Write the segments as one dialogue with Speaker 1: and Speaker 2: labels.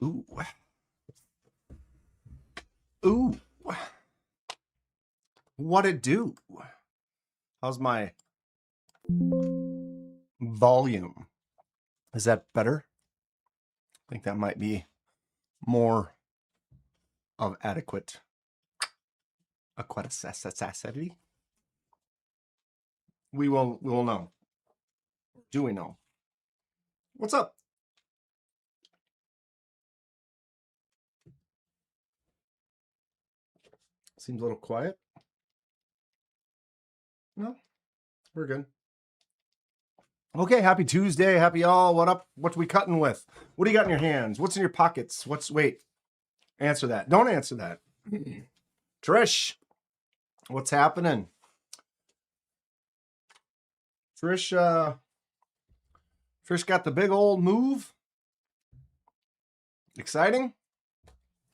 Speaker 1: Ooh. Ooh. What it do? How's my volume? Is that better? I think that might be more of adequate aquaticity. We will know. Do we know? What's up? Seems a little quiet. No, we're good. Okay, happy Tuesday. Happy y'all. What up? What we cutting with? What do you got in your hands? What's in your pockets? Wait, answer that. Don't answer that. Trish, what's happening? Trish got the big old move. Exciting.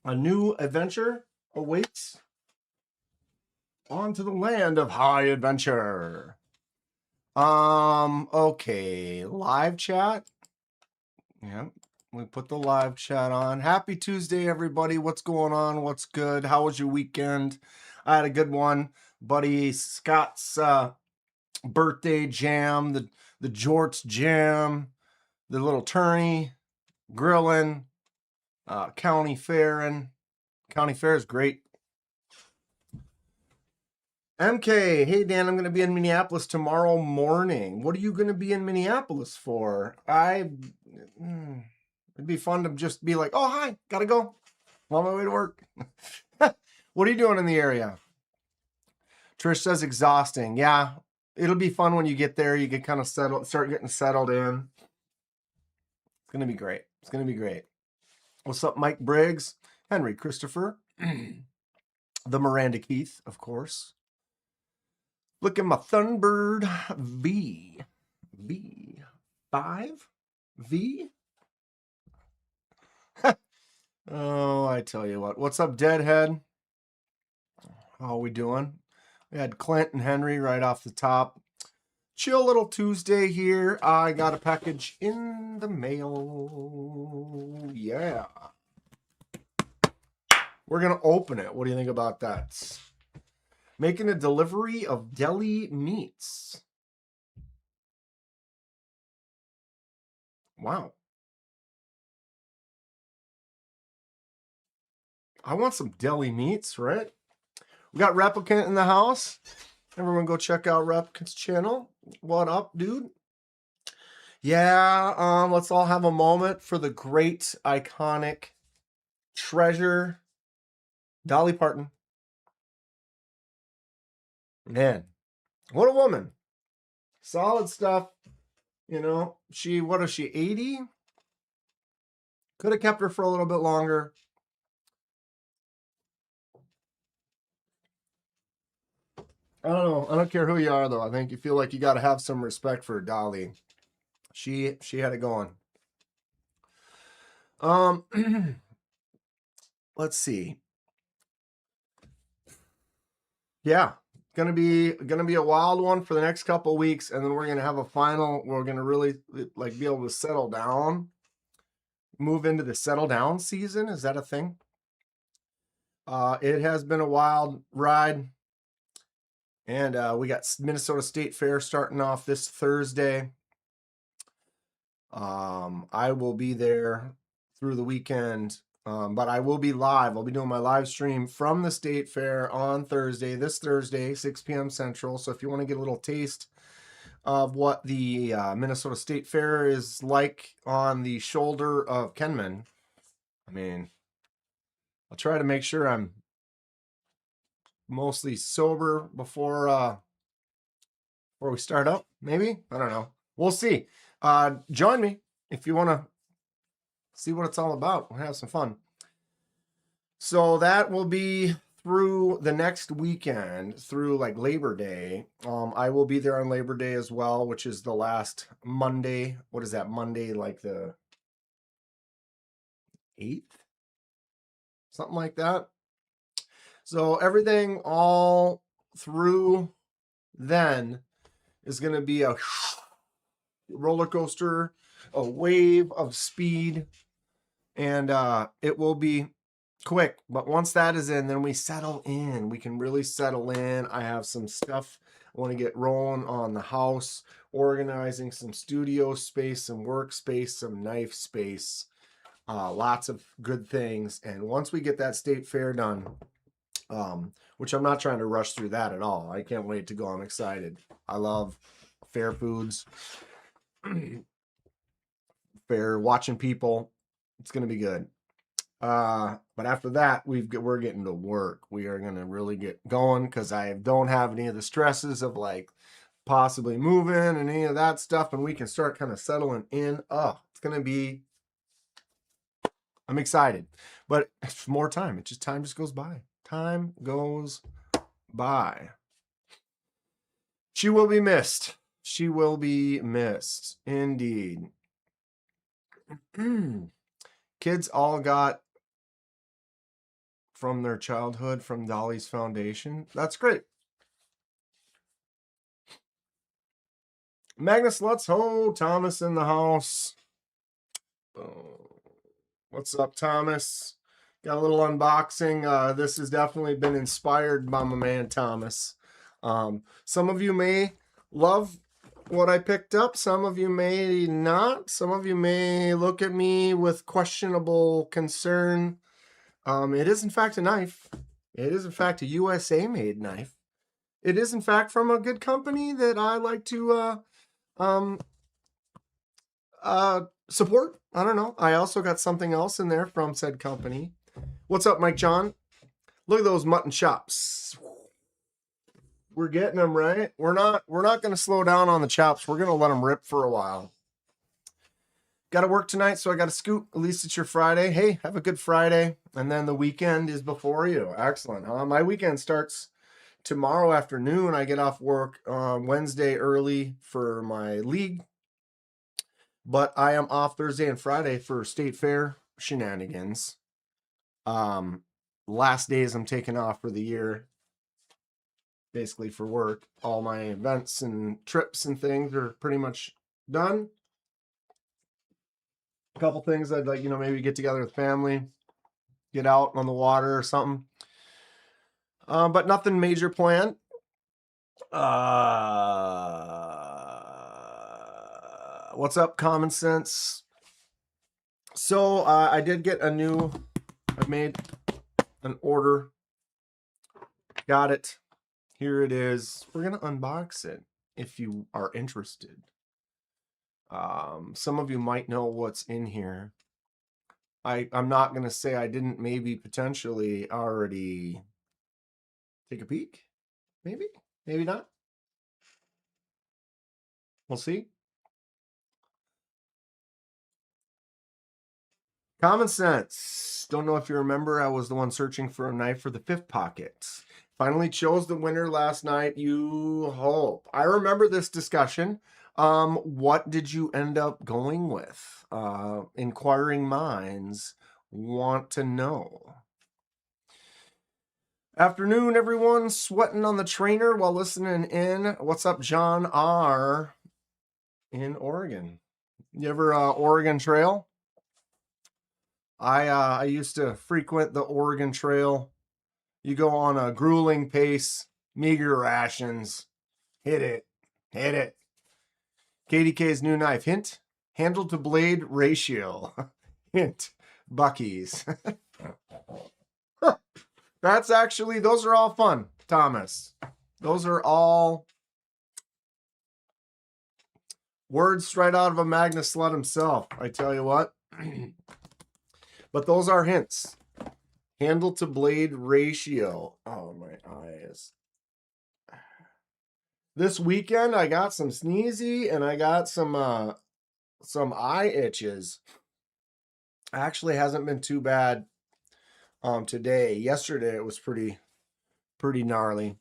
Speaker 1: A new adventure awaits. On to the land of high adventure. Okay, live chat. Yeah, we put the live chat on. Happy Tuesday, everybody. What's going on? What's good? How was your weekend? I had a good one. Buddy Scott's birthday jam, the Jorts jam, the little tourney, grilling, county fairing. County fair is great. MK, hey Dan, I'm going to be in Minneapolis tomorrow morning. What are you going to be in Minneapolis for? It'd be fun to just be like, oh, hi, gotta go. I'm on my way to work. What are you doing in the area? Trish says exhausting. Yeah, it'll be fun when you get there. You get kind of start getting settled in. It's going to be great. It's going to be great. What's up, Mike Briggs? Henry Christopher. The Miranda Keith, of course. Look at my Thunbird V5 V. Oh, I tell you what. What's up, Deadhead? How are we doing? We had Clint and Henry right off the top. Chill little Tuesday here. I got a package in the mail. Yeah. We're going to open it. What do you think about that? Making a delivery of deli meats. Wow. I want some deli meats, right? We got Replicant in the house. Everyone go check out Replicant's channel. What up, dude? Yeah, let's all have a moment for the great, iconic treasure, Dolly Parton. Man, what a woman. Solid stuff. You know, what is she, 80? Could have kept her for a little bit longer. I don't know. I don't care who you are, though. I think you feel like you got to have some respect for Dolly. She had it going. Let's see. Yeah, gonna be a wild one for the next couple of weeks, and then we're gonna have a final. We're gonna really like be able to settle down, move into the settle down season. Is that a thing? It has been a wild ride, and we got Minnesota State Fair starting off this Thursday. I will be there through the weekend, but I will be live. I'll be doing my live stream from the State Fair on Thursday, this Thursday, 6 p.m. Central. So if you want to get a little taste of what the Minnesota State Fair is like on the shoulder of Kenman, I mean, I'll try to make sure I'm mostly sober before we start up. Maybe, I don't know. We'll see. Join me if you want to see what it's all about. We'll have some fun. So that will be through the next weekend, through like Labor Day. I will be there on Labor Day as well, which is the last Monday. What is that? Monday, like the 8th? Something like that. So everything all through then is going to be a roller coaster, a wave of speed. And it will be quick. But once that is in, then we settle in. We can really settle in. I have some stuff I want to get rolling on the house, organizing some studio space, some workspace, some knife space. Lots of good things. And once we get that state fair done, which I'm not trying to rush through that at all. I can't wait to go. I'm excited. I love fair foods, fair watching people. It's going to be good. But after that, we're getting to work. We are going to really get going because I don't have any of the stresses of like possibly moving and any of that stuff. And we can start kind of settling in. Oh, it's going to be, I'm excited, but it's more time. It just, time just goes by. Time goes by. She will be missed. She will be missed. Indeed. Kids all got from their childhood from Dolly's Foundation. That's great. Magnus Lutz, Thomas in the house. What's up, Thomas? Got a little unboxing. This has definitely been inspired by my man Thomas. Some of you may love what I picked up. Some of you may not. Some of you may look at me with questionable concern. It is in fact a knife. It is in fact a USA made knife. It is in fact from a good company that I like to support. I don't know. I also got something else in there from said company. What's up, Mike John? Look at those mutton chops. We're getting them, right? We're not going to slow down on the chops. We're going to let them rip for a while. Got to work tonight, so I got to scoot. At least it's your Friday. Hey, have a good Friday. And then the weekend is before you. Excellent. My weekend starts tomorrow afternoon. I get off work Wednesday early for my league. But I am off Thursday and Friday for state fair shenanigans. Last days I'm taking off for the year. Basically for work. All my events and trips and things are pretty much done. A couple things I'd like, maybe get together with family, get out on the water or something. But nothing major planned. What's up, Common Sense? So I did get I've made an order. Got it. Here it is. We're going to unbox it if you are interested. Some of you might know what's in here. I'm not going to say I didn't maybe potentially already take a peek. Maybe not. We'll see. Common Sense. Don't know if you remember, I was the one searching for a knife for the 5th pocket. Finally chose the winner last night. You hope. I remember this discussion. What did you end up going with? Inquiring minds want to know. Afternoon, everyone. Sweating on the trainer while listening in. What's up, John R. in Oregon? You ever Oregon Trail? I used to frequent the Oregon Trail. You go on a grueling pace, meager rations. Hit it. KDK's new knife. Hint, handle to blade ratio. Hint, Bucky's. That's actually, those are all fun, Thomas. Those are all words right out of a Magnus Slut himself, I tell you what. But those are hints. Handle to blade ratio. Oh, my eyes. This weekend, I got some sneezy and I got some eye itches. Actually hasn't been too bad today. Yesterday, it was pretty gnarly.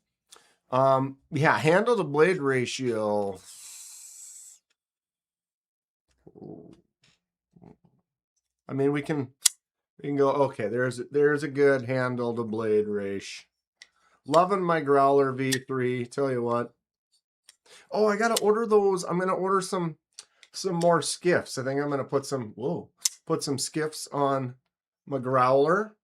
Speaker 1: Yeah, handle to blade ratio. I mean, we can go, okay, there's a good handle to blade ratio. Loving my Growler V3, tell you what. Oh, I gotta order those. I'm gonna order some more skiffs. I think I'm gonna put some, whoa, Put some skiffs on my growler.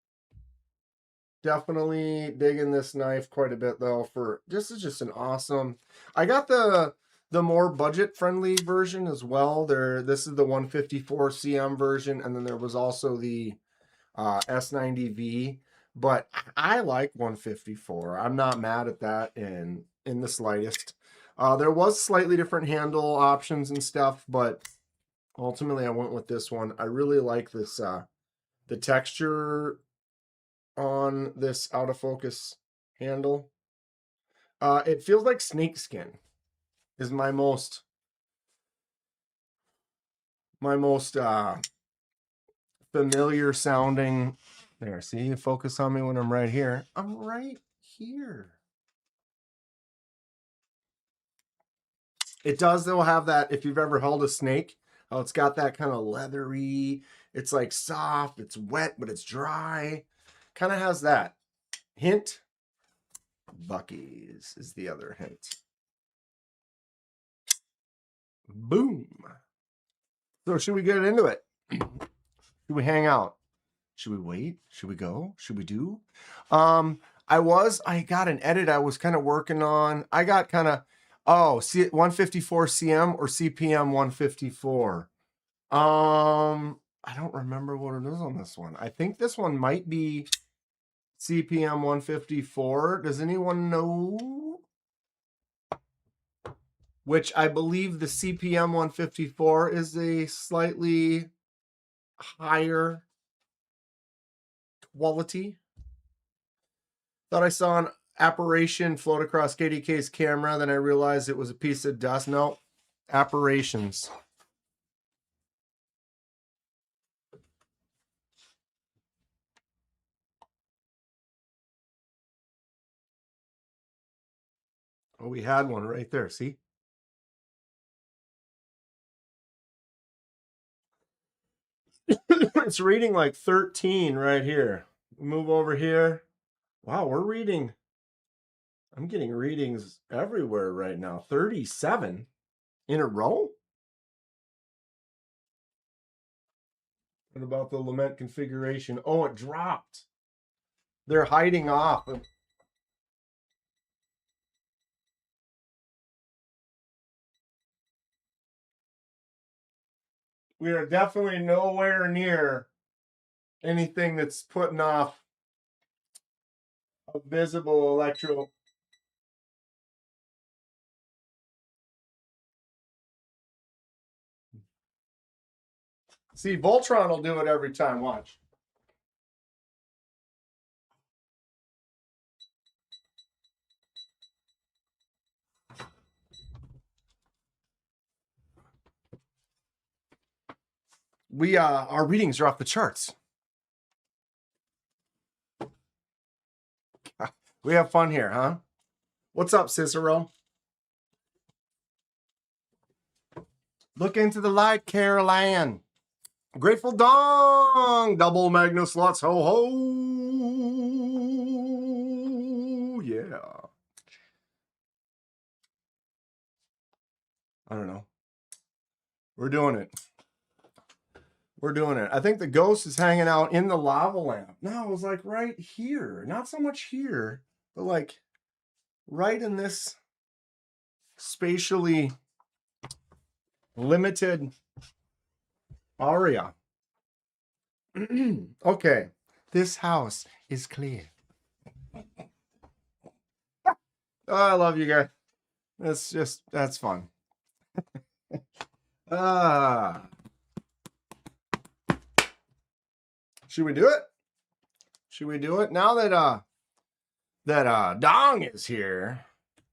Speaker 1: Definitely digging this knife quite a bit though. For this is just an awesome. I got the more budget friendly version as well. This is the 154 cm version, and then there was also the S90V. But I like 154. I'm not mad at that in the slightest. There was slightly different handle options and stuff, but ultimately I went with this one. I really like this the texture on this out of focus handle. It feels like snakeskin is my most familiar sounding. There, see, you focus on me when I'm right here. I'm right here. It does though have that, if you've ever held a snake, oh, it's got that kind of leathery, it's like soft, it's wet, but it's dry. Kind of has that. Hint, Buc-ee's is the other hint. Boom. So should we get into it? Should we hang out? Should we wait? Should we go? Should we do? I got an edit I was kind of working on. I got kind of, 154 CM or CPM 154. I don't remember what it is on this one. I think this one might be CPM 154. Does anyone know? Which I believe the CPM 154 is a slightly higher quality. Thought I saw an apparition float across KDK's camera, then I realized it was a piece of dust. No, apparitions. Oh, we had one right there, see? It's reading like 13 right here. Move over here. Wow, we're reading. I'm getting readings everywhere right now. 37 in a row? What about the lament configuration? Oh, it dropped. They're hiding off. We are definitely nowhere near anything that's putting off a visible electro. See, Voltron will do it every time. Watch. Our readings are off the charts. We have fun here, huh? What's up, Cicero? Look into the light, Caroline. Grateful Dong, double Magna slots, ho ho. Yeah. I don't know. We're doing it. We're doing it. I think the ghost is hanging out in the lava lamp. No, it was like right here. Not so much here, but like right in this spatially limited area. Okay, this house is clear. Oh, I love you guys. That's fun. Should we do it? Should we do it? Now that Dong is here,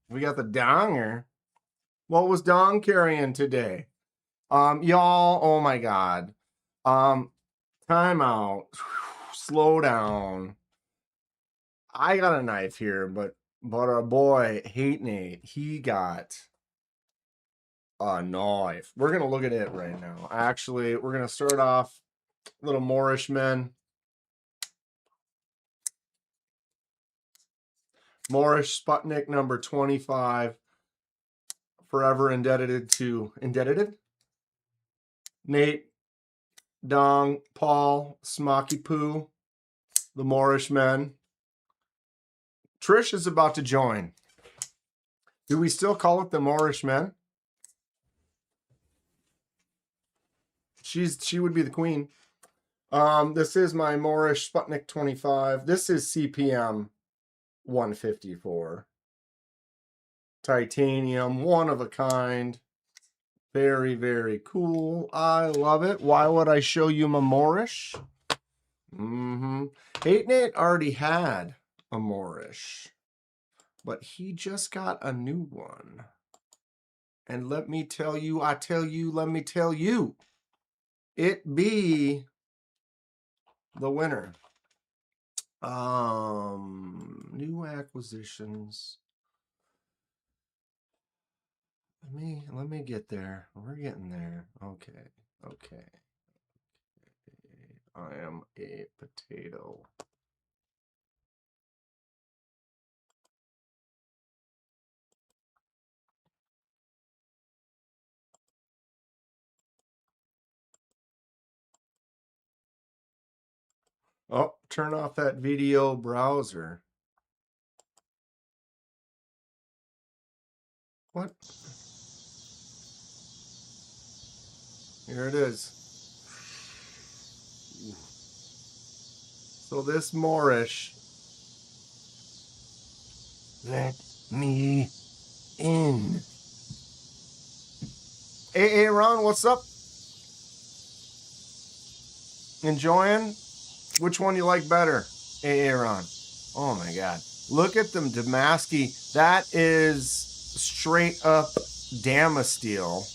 Speaker 1: we got the Donger. What was Dong carrying today? Y'all, oh my God. Time out. Slow down. I got a knife here, but our boy, Hate Nate, he got a knife. We're going to look at it right now. Actually, we're going to start off little Moorish men. Moorish Sputnik number 25. Forever indebted to Nate. Dong, Paul, Smoky Poo, the Moorish Men. Trish is about to join. Do we still call it the Moorish Men? She would be the queen. This is my Moorish Sputnik 25. This is CPM 154. Titanium, one of a kind. Very, very cool. I love it. Why would I show you my Moorish? Hate Nate already had a Moorish, but he just got a new one. And let me tell you, let me tell you, it be the winner. New acquisitions. Let me get there. We're getting there. Okay. I am a potato. Oh, turn off that video browser. What? Here it is. So this Moorish. Let me in. Hey, Ron, what's up? Enjoying? Which one you like better? Hey, Ron. Oh my God. Look at them Damaski. That is straight up Damasteel.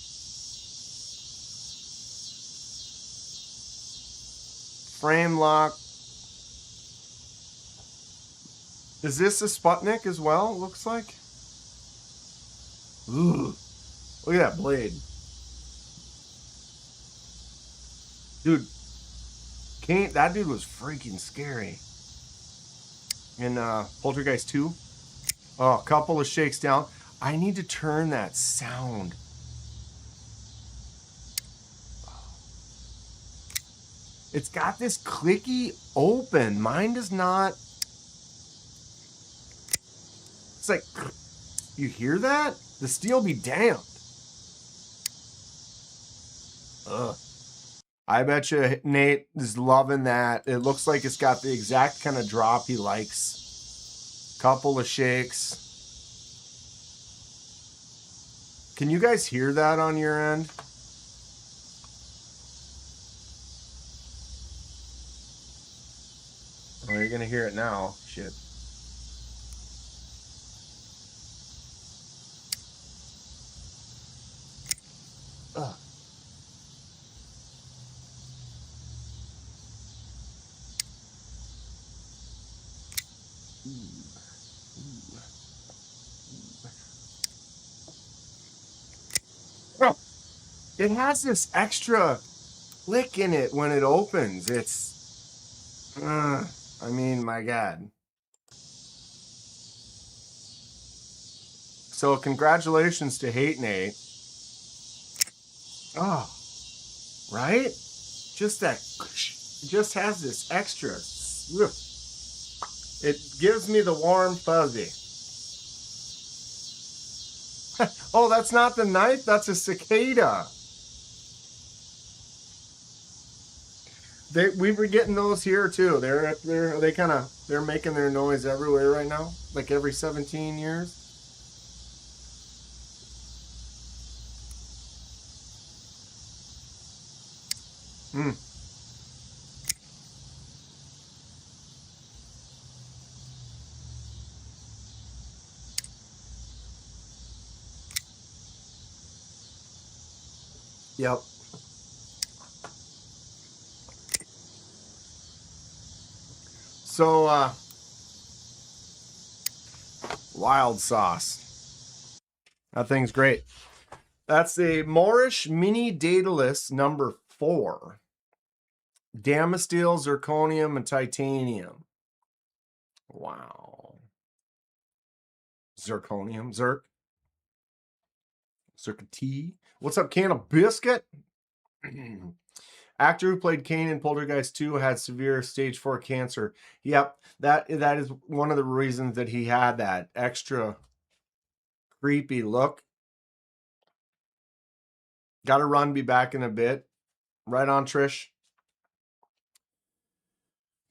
Speaker 1: Frame lock. Is this a Sputnik as well? Looks like. Ooh. Look at that blade. Dude. That dude was freaking scary. In Poltergeist 2. Oh, a couple of shakes down. I need to turn that sound. It's got this clicky open. Mine does not. It's like, you hear that? The steel be damned. Ugh. I bet you Nate is loving that. It looks like it's got the exact kind of drop he likes. Couple of shakes. Can you guys hear that on your end? Oh, you're going to hear it now. Shit. Ugh. Oh, it has this extra click in it when it opens. It's, I mean, my God. So congratulations to Hate Nate. Oh, right? Just that, it just has this extra. It gives me the warm fuzzy. Oh, that's not the knife. That's a cicada. We were getting those here too. They're making their noise everywhere right now, like every 17 years. Yep. So, wild sauce. That thing's great. That's the Moorish Mini Daedalus number 4. Damasteel, zirconium, and titanium. Wow. Zirconium. Zircity. What's up, Can of Biscuit? Actor who played Kane in Poltergeist 2 had severe stage 4 cancer. Yep, that is one of the reasons that he had that extra creepy look. Got to run, be back in a bit. Right on, Trish.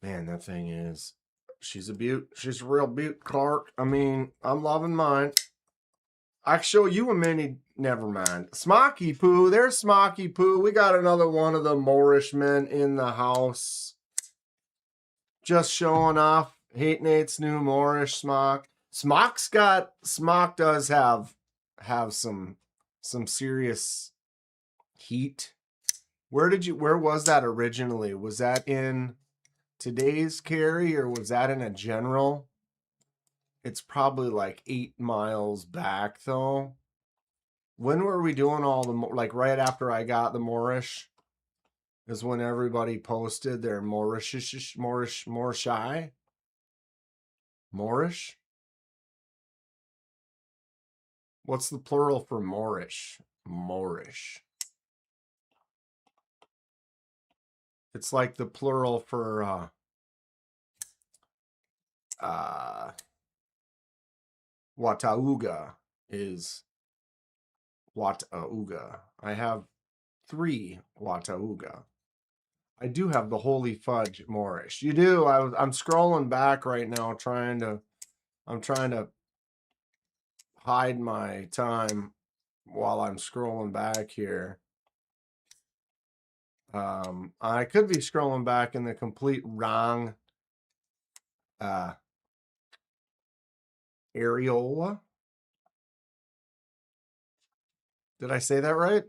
Speaker 1: Man, that thing is, she's a beaut. She's a real beaut, Clark. I mean, I'm loving mine. I can show you a mini. Never mind. Smoky Poo. There's Smoky Poo. We got another one of the Moorish men in the house. Just showing off. Hate Nate's new Moorish smock. Smock does have some serious heat. Where was that originally? Was that in today's carry or was that in a general? It's probably like 8 miles back though. When were we doing all the, like right after I got the Moorish is when everybody posted their Moorish. What's the plural for Moorish? Moorish. It's like the plural for Watauga is Watauga. I have 3 Watauga. I do have the Holy Fudge Moorish. You do. I'm scrolling back right now I'm trying to hide my time while I'm scrolling back here. I could be scrolling back in the complete wrong areola. Did I say that right?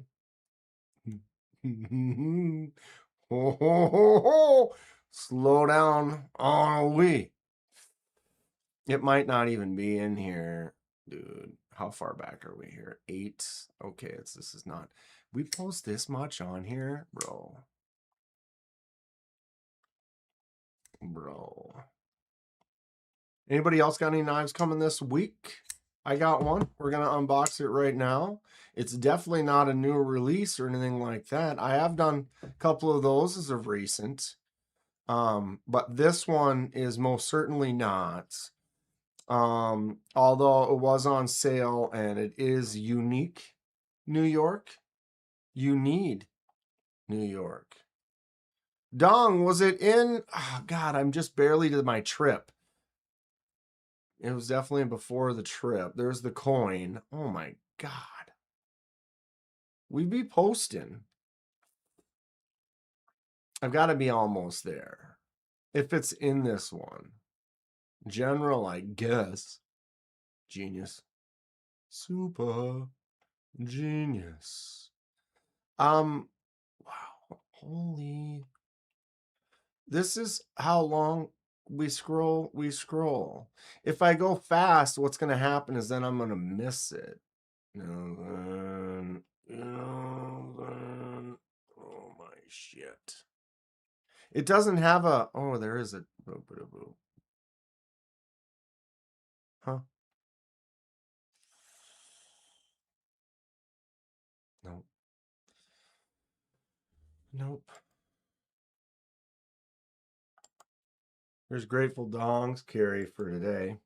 Speaker 1: Slow down on a wee. It might not even be in here, dude. How far back are we here? 8. Okay, this is not. We post this much on here, bro. Anybody else got any knives coming this week? I got one. We're gonna unbox it right now. It's definitely not a new release or anything like that. I have done a couple of those as of recent. But this one is most certainly not. Although it was on sale and it is unique, New York. You need New York. Dong, was it in? Oh, God, I'm just barely to my trip. It was definitely before the trip. There's the coin. Oh my God. We be posting. I've got to be almost there. If it's in this one. General, I guess. Genius. Super genius. Wow. Holy. This is how long we scroll. If I go fast, what's going to happen is then I'm going to miss it. Oh my shit. It doesn't have a, oh, there is a, huh? Nope. Nope. There's Grateful Dongs carry for today.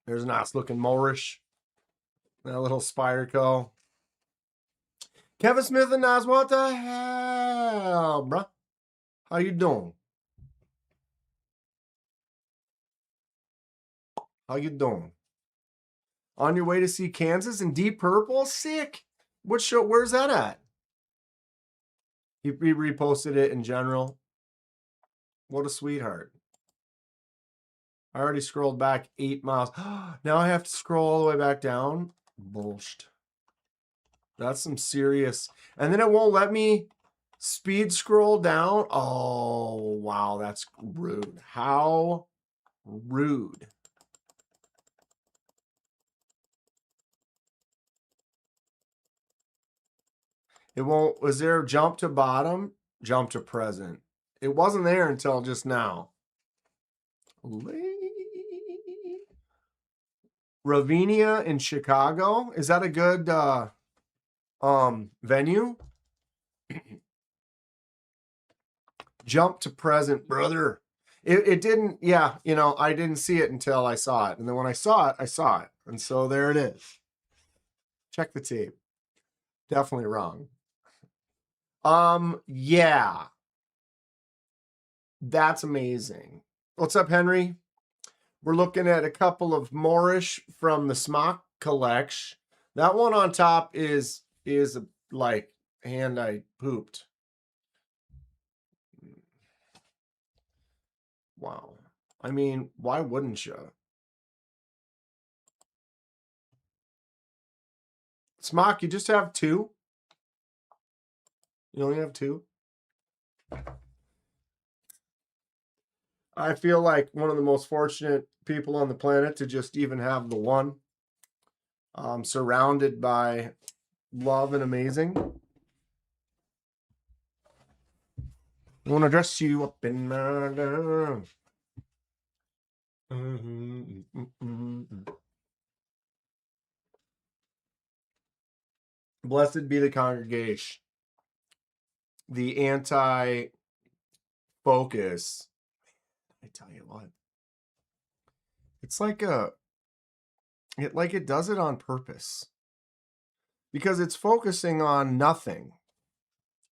Speaker 1: There's a nice looking Moorish. That little Spyderco. Kevin Smith and Nas, what the hell, bruh? How you doing? How you doing? On your way to see Kansas in Deep Purple? Sick. What show? Where's that at? He reposted it in general. What a sweetheart. I already scrolled back 8 miles. Now I have to scroll all the way back down? Bullshit. That's some serious. And then it won't let me speed scroll down. Oh, wow. That's rude. How rude. It won't. Was there a jump to bottom? Jump to present. It wasn't there until just now. Ravinia in Chicago. Is that a good venue? Jump to present, brother. It didn't, yeah, you know, I didn't see it until I saw it. And then when I saw it, I saw it. And so there it is. Check the tape. Definitely wrong. Yeah. That's amazing. What's up, Henry? We're looking at a couple of Moorish from the Smock collection. That one on top is like hand I pooped. Wow. I mean, why wouldn't you? Smock, you just have two? You only have two? I feel like one of the most fortunate people on the planet to just even have the one. Surrounded by love and amazing. I want to dress you up in my love. Blessed be the congregation. The anti-focus. I tell you what. It's like it does it on purpose. Because it's focusing on nothing.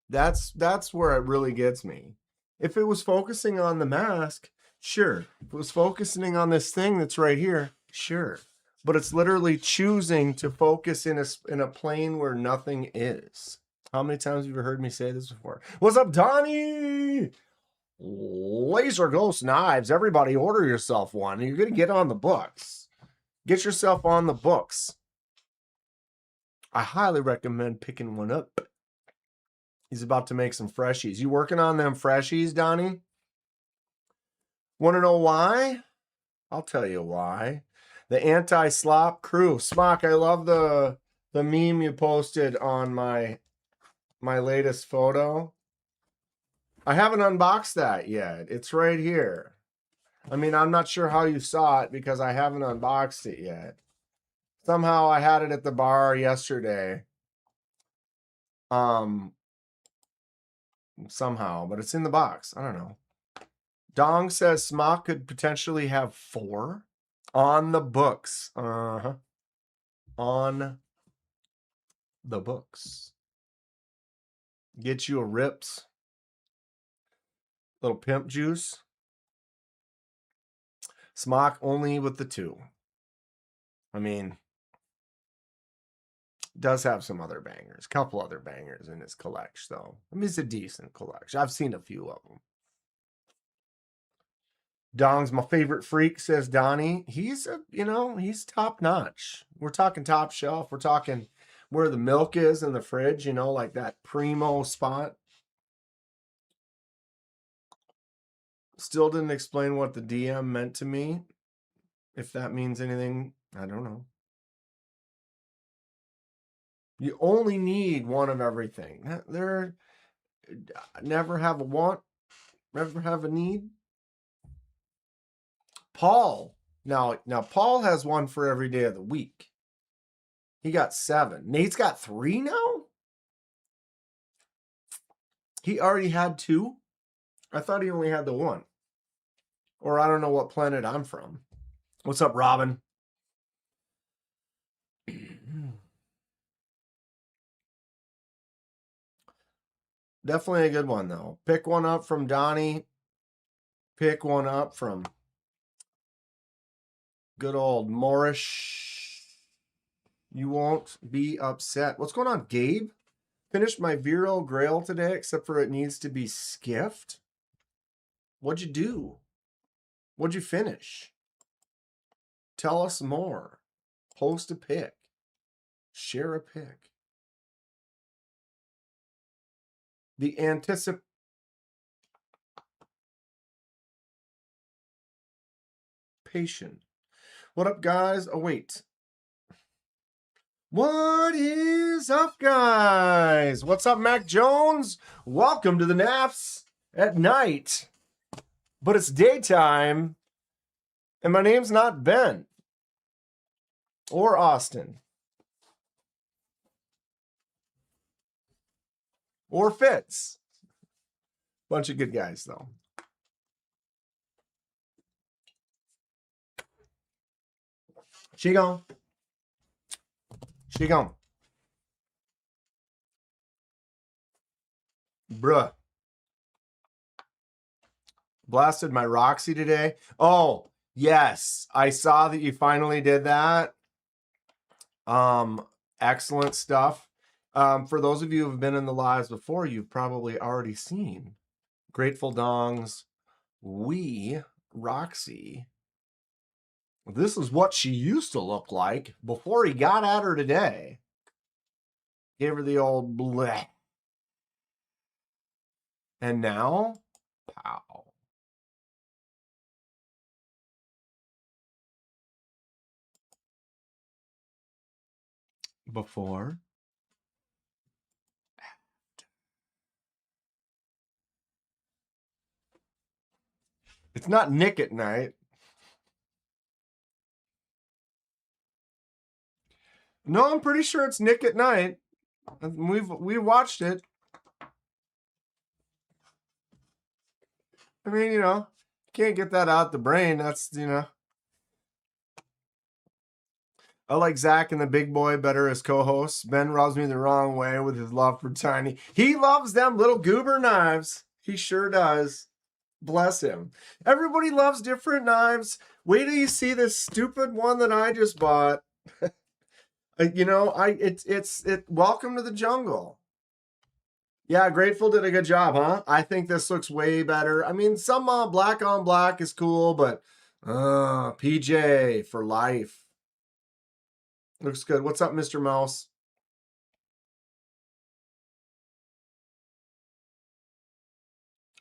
Speaker 1: That's where it really gets me. If it was focusing on the mask, sure. If it was focusing on this thing that's right here, sure. But it's literally choosing to focus in a plane where nothing is. How many times have you heard me say this before? What's up, Donnie? Laser Ghost Knives. Everybody order yourself one. You're going to get on the books. Get yourself on the books. I highly recommend picking one up. He's about to make some freshies. You working on them freshies, Donnie? Want to know why? I'll tell you why. The anti-slop crew. Smock, I love the meme you posted on my latest photo. I haven't unboxed that yet. It's right here. I mean, I'm not sure how you saw it because I haven't unboxed it yet. Somehow I had it at the bar yesterday. Somehow, but it's in the box. I don't know. Dong says Smock could potentially have 4 on the books. On the books. Get you a Rips. Little pimp juice. Smock only with the 2. I mean, does have some other bangers. Couple other bangers in his collection, though. I mean, it's a decent collection. I've seen a few of them. Dong's my favorite freak, says Donnie. He's he's top notch. We're talking top shelf. We're talking where the milk is in the fridge, like that primo spot. Still didn't explain what the DM meant to me. If that means anything, I don't know. You only need one of everything. There, never have a want, never have a need. Paul. Now Paul has one for every day of the week. He got 7. Nate's got 3 now? He already had 2? I thought he only had the 1. Or I don't know what planet I'm from. What's up, Robin? Definitely a good one, though. Pick one up from Donnie. Pick one up from good old Moorish. You won't be upset. What's going on, Gabe? Finished my Vero Grail today, except for it needs to be skiffed. What'd you do? What'd you finish? Tell us more. Post a pic. Share a pic. The anticipation. What up, guys? Oh, wait. What is up, guys? What's up, Mac Jones? Welcome to the naps at night. But it's daytime, and my name's not Ben or Austin or Fitz. Bunch of good guys, though. She gone. She gone. Bruh. Blasted my Roxy today. Oh, yes. I saw that you finally did that. Excellent stuff. For those of you who have been in the lives before, you've probably already seen Grateful Dong's wee Roxy. This is what she used to look like before he got at her today. Gave her the old bleh. And now, pow. Before. It's not Nick at Night. No, I'm pretty sure it's Nick at Night. We watched it. I mean, you know, can't get that out the brain. That's, you know. I like Zach and the Big Boy better as co-hosts. Ben rubs me the wrong way with his love for Tiny. He loves them little goober knives. He sure does. Bless him. Everybody loves different knives. Wait till you see this stupid one that I just bought. You know, welcome to the jungle. Yeah, Grateful did a good job, huh? I think this looks way better. I mean, some black on black is cool, but PJ for life. Looks good. What's up, Mr. Mouse?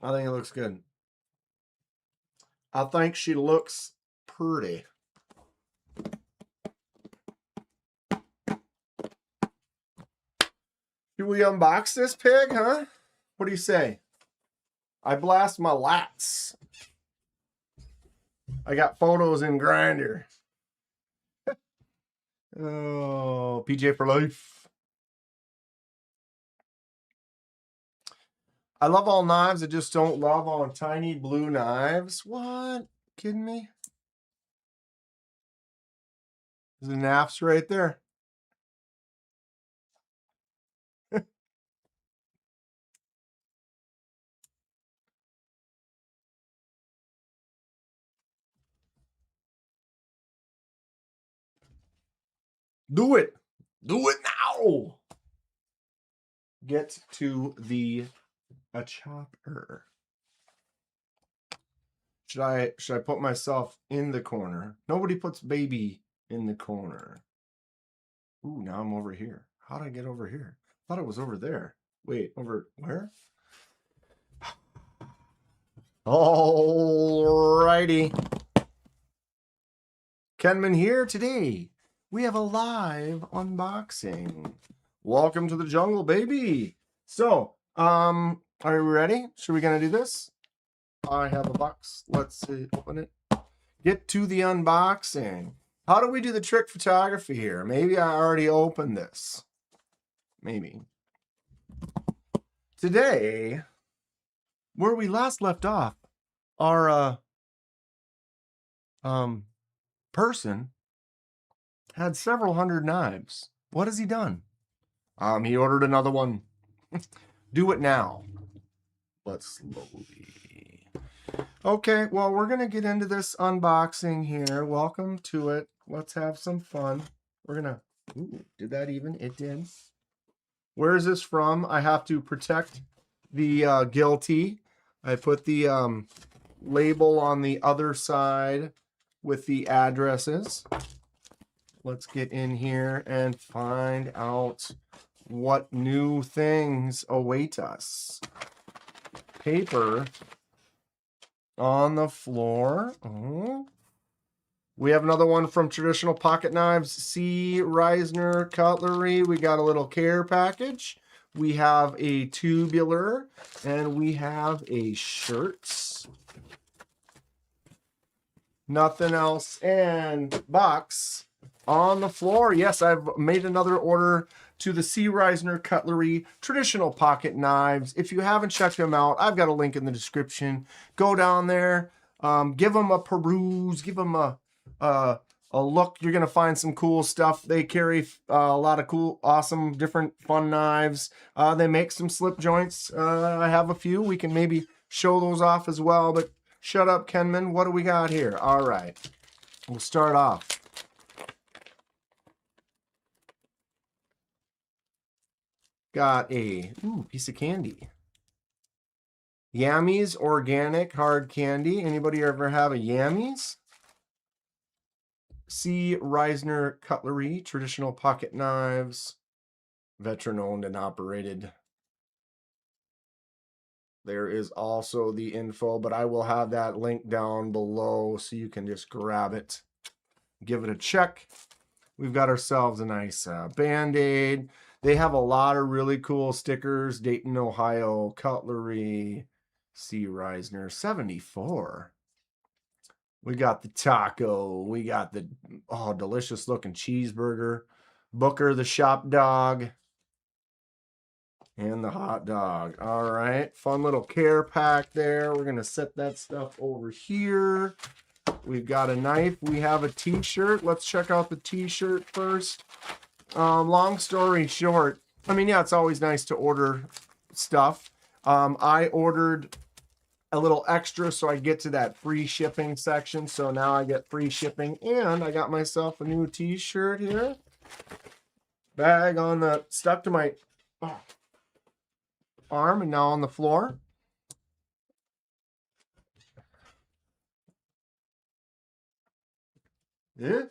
Speaker 1: I think it looks good. I think she looks pretty. Should we unbox this pig, huh? What do you say? I blast my lats. I got photos in Grindr. Oh, PJ for life. I love all knives. I just don't love all tiny blue knives. What? Kidding me? There's a naps right there. Do it. Do it now. Get to the chopper. Should I put myself in the corner? Nobody puts baby in the corner. Ooh, now I'm over here. How did I get over here? I thought it was over there. Wait, over where? Alrighty. Kenman here today. We have a live unboxing. Welcome to the jungle, baby. So, are we ready? Should we gonna do this? I have a box. Let's see, open it. Get to the unboxing. How do we do the trick photography here? Maybe I already opened this. Maybe. Today, where we last left off, our person had several hundred knives. What has he done? He ordered another one. Do it now. Let's slowly. Okay, well, we're going to get into this unboxing here. Welcome to it. Let's have some fun. We're going to... Ooh, did that even? It did. Where is this from? I have to protect the guilty. I put the label on the other side with the addresses. Let's get in here and find out what new things await us. Paper on the floor. Oh. We have another one from Traditional Pocket Knives, C. Reisner Cutlery. We got a little care package. We have a tubular, and we have a shirts. Nothing else. And box on the floor. Yes, I've made another order to the C. Reisner Cutlery traditional pocket knives. If you haven't checked them out, I've got a link in the description. Go down there, give them a peruse, give them a look. You're gonna find some cool stuff. They carry a lot of cool, awesome, different fun knives. They make some slip joints. I have a few. We can maybe show those off as well. But shut up, Kenman. What do we got here? All right, we'll start off. Got a piece of candy. Yammy's organic hard candy. Anybody ever have a Yammy's? C. Reisner Cutlery, traditional pocket knives, veteran owned and operated. There is also the info, but I will have that link down below so you can just grab it, give it a check. We've got ourselves a nice Band-Aid. They have a lot of really cool stickers. Dayton, Ohio, Cutlery, C. Reisner, 74. We got the taco. We got the, delicious looking cheeseburger. Booker, the shop dog. And the hot dog. All right. Fun little care pack there. We're going to set that stuff over here. We've got a knife. We have a t-shirt. Let's check out the t-shirt first. Long story short, I mean, yeah, it's always nice to order stuff. I ordered a little extra so I get to that free shipping section. So now I get free shipping, and I got myself a new t-shirt here. Bag on the, stuck to my arm and now on the floor. Yeah.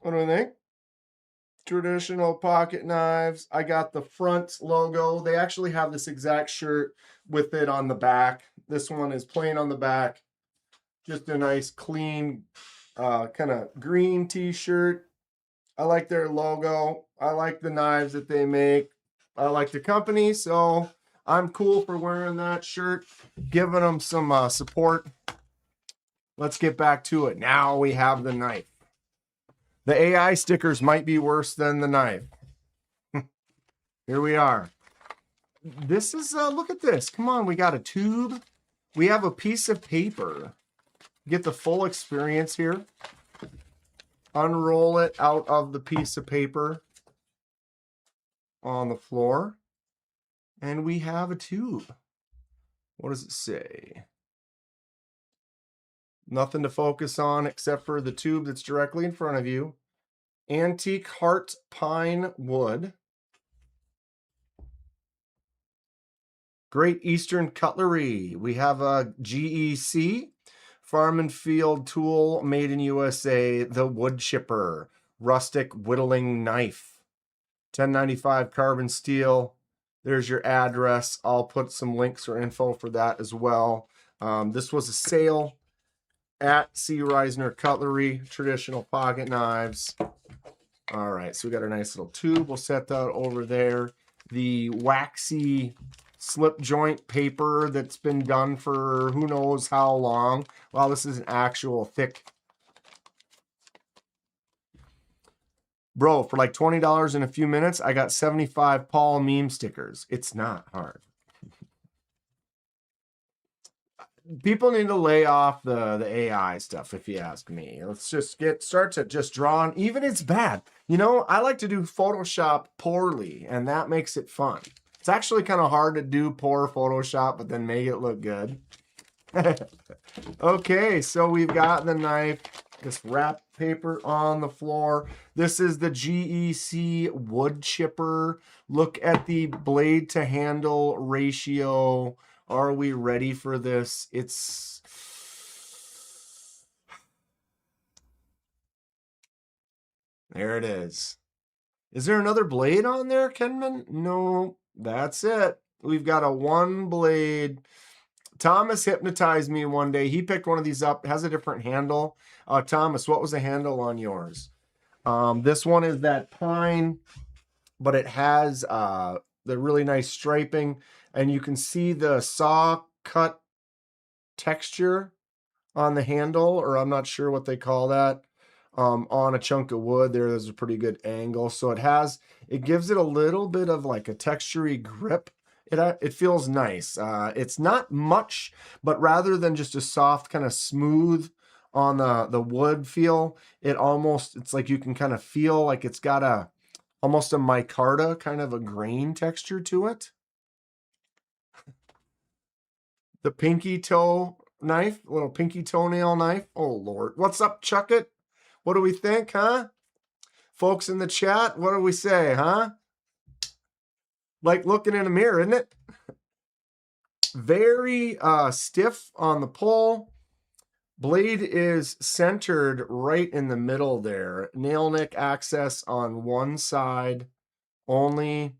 Speaker 1: What do I think? Traditional pocket knives. I got the front logo. They actually have this exact shirt with it on the back. This one is plain on the back. Just a nice clean kind of green t-shirt. I like their logo. I like the knives that they make. I like the company, so I'm cool for wearing that shirt, giving them some support. Let's get back to it. Now we have the knife. The AI stickers might be worse than the knife. Here we are. This is, look at this. Come on, we got a tube. We have a piece of paper. Get the full experience here. Unroll it out of the piece of paper on the floor. And we have a tube. What does it say? Nothing to focus on except for the tube that's directly in front of you. Antique heart pine wood. Great Eastern Cutlery. We have a GEC. Farm and Field tool made in USA. The wood chipper. Rustic whittling knife. 1095 carbon steel. There's your address. I'll put some links or info for that as well. This was a sale at C. Reisner Cutlery, traditional pocket knives. All right, so we got our nice little tube. We'll set that over there. The waxy slip joint paper that's been done for who knows how long. Wow, this is an actual thick. Bro, for like $20 in a few minutes, I got 75 Paul meme stickers. It's not hard. People need to lay off the AI stuff, if you ask me. Let's just start to just draw on. Even it's bad. You know, I like to do Photoshop poorly, and that makes it fun. It's actually kind of hard to do poor Photoshop, but then make it look good. Okay, so we've got the knife, this wrap paper on the floor. This is the GEC wood chipper. Look at the blade to handle ratio. Are we ready for this? It's... There it is. Is there another blade on there, Kenman? No, that's it. We've got a one blade. Thomas hypnotized me one day. He picked one of these up. It has a different handle. Thomas, what was the handle on yours? This one is that pine, but it has the really nice striping. And you can see the saw cut texture on the handle, or I'm not sure what they call that, on a chunk of wood. There's a pretty good angle. So it gives it a little bit of like a textury grip. It feels nice. It's not much, but rather than just a soft kind of smooth on the wood feel, it's like you can kind of feel like it's got almost a micarta kind of a grain texture to it. The pinky toe knife, little pinky toenail knife. Oh Lord, what's up, Chuck It? What do we think, huh? Folks in the chat, what do we say, huh? Like looking in a mirror, isn't it? Very stiff on the pull. Blade is centered right in the middle there. Nail nick access on one side only.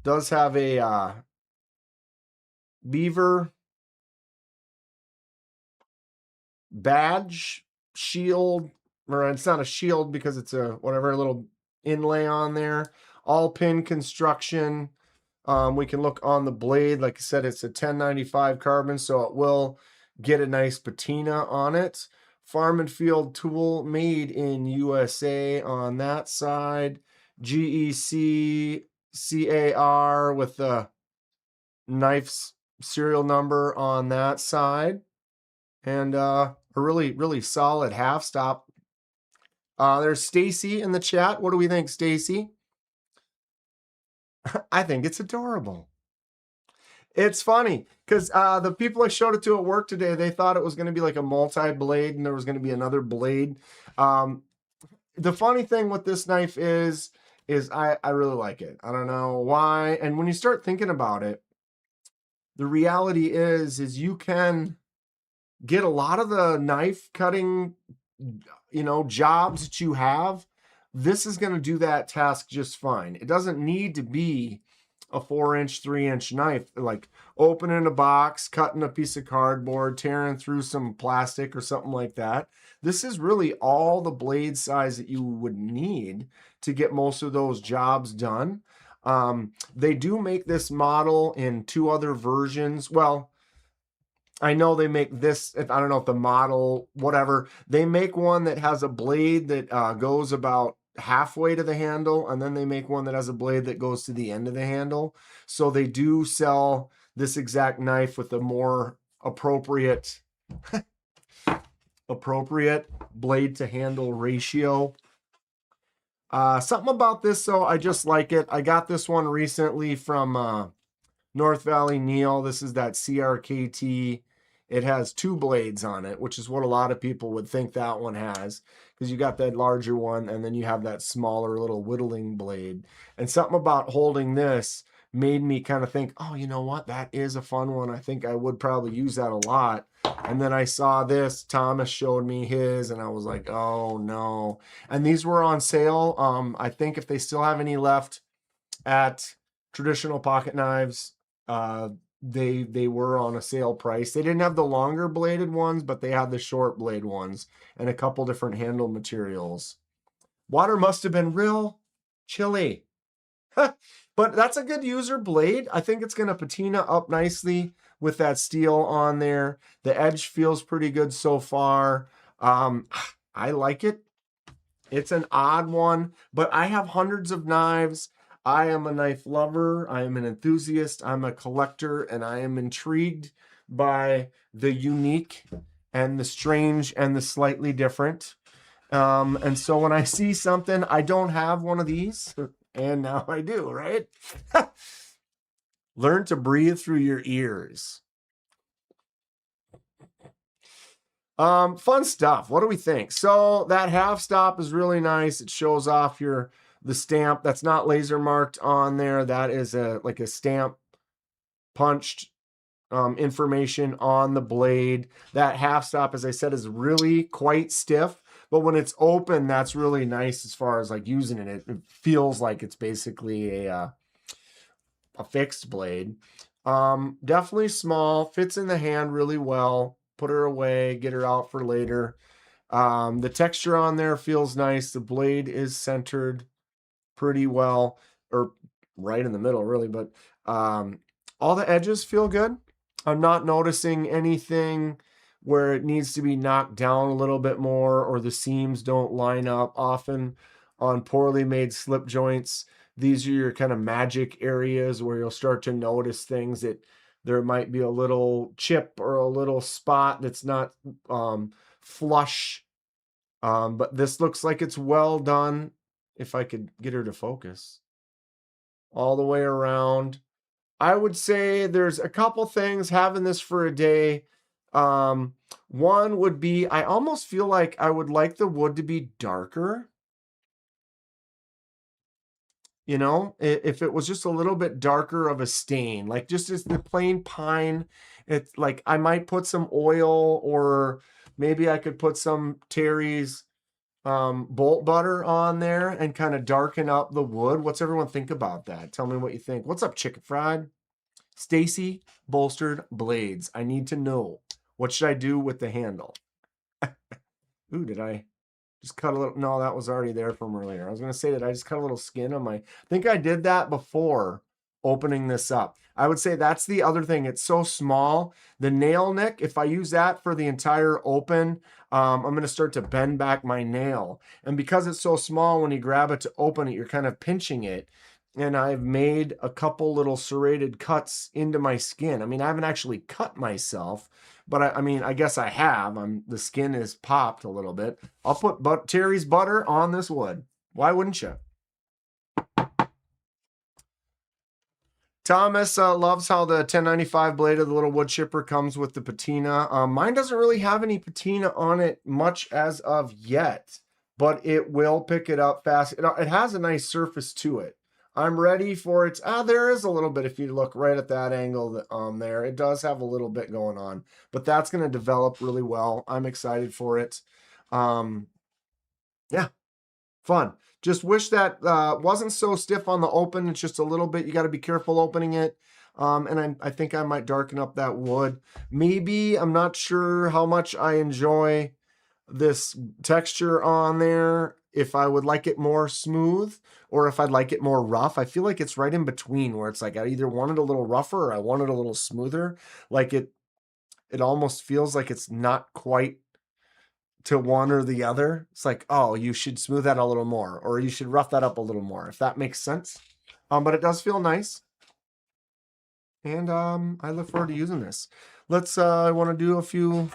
Speaker 1: Does have a beaver badge shield, or it's not a shield because it's a whatever little inlay on there. All pin construction. We can look on the blade. Like I said, it's a 1095 carbon, so it will get a nice patina on it. Farm and Field tool made in USA on that side. GEC CAR with the knife's serial number on that side. And a really, really solid half stop. There's Stacy in the chat. What do we think, Stacy? I think it's adorable. It's funny because the people I showed it to at work today, they thought it was going to be like a multi-blade and there was going to be another blade. The funny thing with this knife is I really like it. I don't know why. And when you start thinking about it, the reality is you can get a lot of the knife cutting, jobs that you have. This is going to do that task just fine. It doesn't need to be a 4-inch, 3-inch knife, like opening a box, cutting a piece of cardboard, tearing through some plastic or something like that. This is really all the blade size that you would need to get most of those jobs done. They do make this model in 2 other versions. Well, I know they make this, I don't know if the model, whatever, they make one that has a blade that goes about halfway to the handle, and then they make one that has a blade that goes to the end of the handle. So they do sell this exact knife with a more appropriate blade to handle ratio. Something about this, though, I just like it. I got this one recently from North Valley Neil. This is that CRKT. It has 2 blades on it, which is what a lot of people would think that one has, because you got that larger one and then you have that smaller little whittling blade. And something about holding this made me kind of think, oh, you know what? That is a fun one. I think I would probably use that a lot. And then I saw this. Thomas showed me his, and I was like, oh, no. And these were on sale. I think if they still have any left at Traditional Pocket Knives, they were on a sale price. They didn't have the longer bladed ones, but they had the short blade ones and a couple different handle materials. Water must have been real chilly. But that's a good user blade. I think it's going to patina up nicely with that steel on there. The edge feels pretty good so far. I like it. It's an odd one, but I have hundreds of knives. I am a knife lover. I am an enthusiast. I'm a collector, and I am intrigued by the unique and the strange and the slightly different. And so when I see something, I don't have one of these, and now I do, right? Learn to breathe through your ears. Fun stuff. What do we think? So that half stop is really nice. It shows off the stamp. That's not laser marked on there. That is like a stamp punched information on the blade. That half stop, as I said, is really quite stiff, but when it's open, that's really nice as far as like using it. It feels like it's basically a fixed blade. Definitely small, fits in the hand really well. Put her away, get her out for later. The texture on there feels nice. The blade is centered pretty well, or right in the middle, really, but all the edges feel good. I'm not noticing anything where it needs to be knocked down a little bit more, or the seams don't line up. Often on poorly made slip joints, these are your kind of magic areas where you'll start to notice things that there might be a little chip or a little spot that's not flush. But this looks like it's well done. If I could get her to focus all the way around. I would say there's a couple things having this for a day. One would be, I almost feel like I would like the wood to be darker. You know, if it was just a little bit darker of a stain, like just as the plain pine, it's like I might put some oil, or maybe I could put some Terry's bolt butter on there and kind of darken up the wood. What's everyone think about that? Tell me what you think. What's up, Chicken Fried? Stacy, bolstered blades. I need to know. What should I do with the handle? Ooh, did I just cut a little? No, that was already there from earlier. I was going to say that I just cut a little skin on my... I think I did that before opening this up. I would say that's the other thing. It's so small. The nail nick, if I use that for the entire open, I'm going to start to bend back my nail. And because it's so small, when you grab it to open it, you're kind of pinching it. And I've made a couple little serrated cuts into my skin. I mean, I haven't actually cut myself, but I mean, I guess I have. The skin is popped a little bit. I'll put Terry's butter on this wood. Why wouldn't you? Thomas loves how the 1095 blade of the little wood chipper comes with the patina. Mine doesn't really have any patina on it much as of yet, but it will pick it up fast. It has a nice surface to it. I'm ready for it. There is a little bit, if you look right at that angle there. It does have a little bit going on, but that's going to develop really well. I'm excited for it. Yeah, fun. Just wish that wasn't so stiff on the open. It's just a little bit. You got to be careful opening it. And I think I might darken up that wood. Maybe, I'm not sure how much I enjoy this texture on there. If I would like it more smooth or if I'd like it more rough. I feel like it's right in between, where it's like I either want it a little rougher or I want it a little smoother. Like it almost feels like it's not quite to one or the other. It's like, oh, you should smooth that a little more, or you should rough that up a little more, if that makes sense. But it does feel nice. And I look forward to using this. Let's, I want to do a few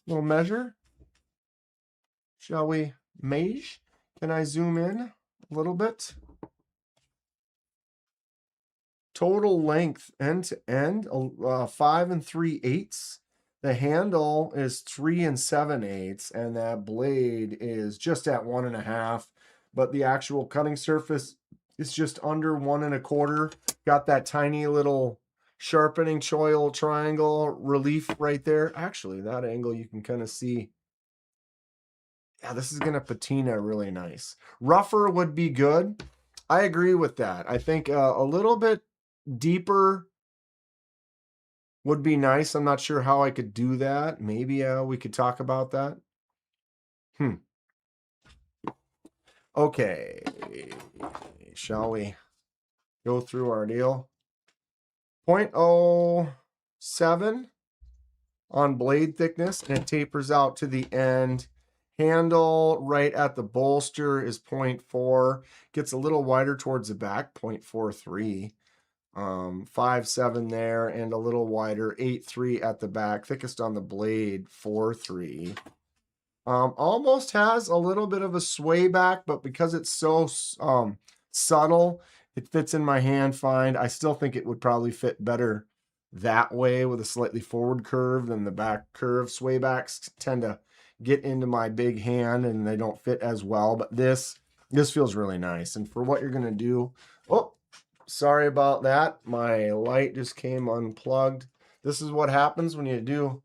Speaker 1: little measure. Shall we measure? Can I zoom in a little bit? Total length end to end, 5 3/8. The handle is 3 7/8, and that blade is just at 1 1/2. But the actual cutting surface is just under 1 1/4. Got that tiny little sharpening choil triangle relief right there. Actually, that angle you can kind of see. Yeah, this is going to patina really nice. Rougher would be good. I agree with that. I think a little bit deeper would be nice. I'm not sure how I could do that. Maybe we could talk about that. Okay. Shall we go through our deal? 0.07 on blade thickness, and it tapers out to the end. Handle right at the bolster is 0.4. Gets a little wider towards the back, 0.43. 5.7 there, and a little wider, 8.3 at the back. Thickest on the blade, 4.3. Almost has a little bit of a sway back, but because it's so subtle, it fits in my hand fine. I still think it would probably fit better that way with a slightly forward curve than the back curve. Sway backs tend to get into my big hand and they don't fit as well, but this feels really nice. And for what you're going to do, oh, sorry about that. My light just came unplugged. This is what happens when you do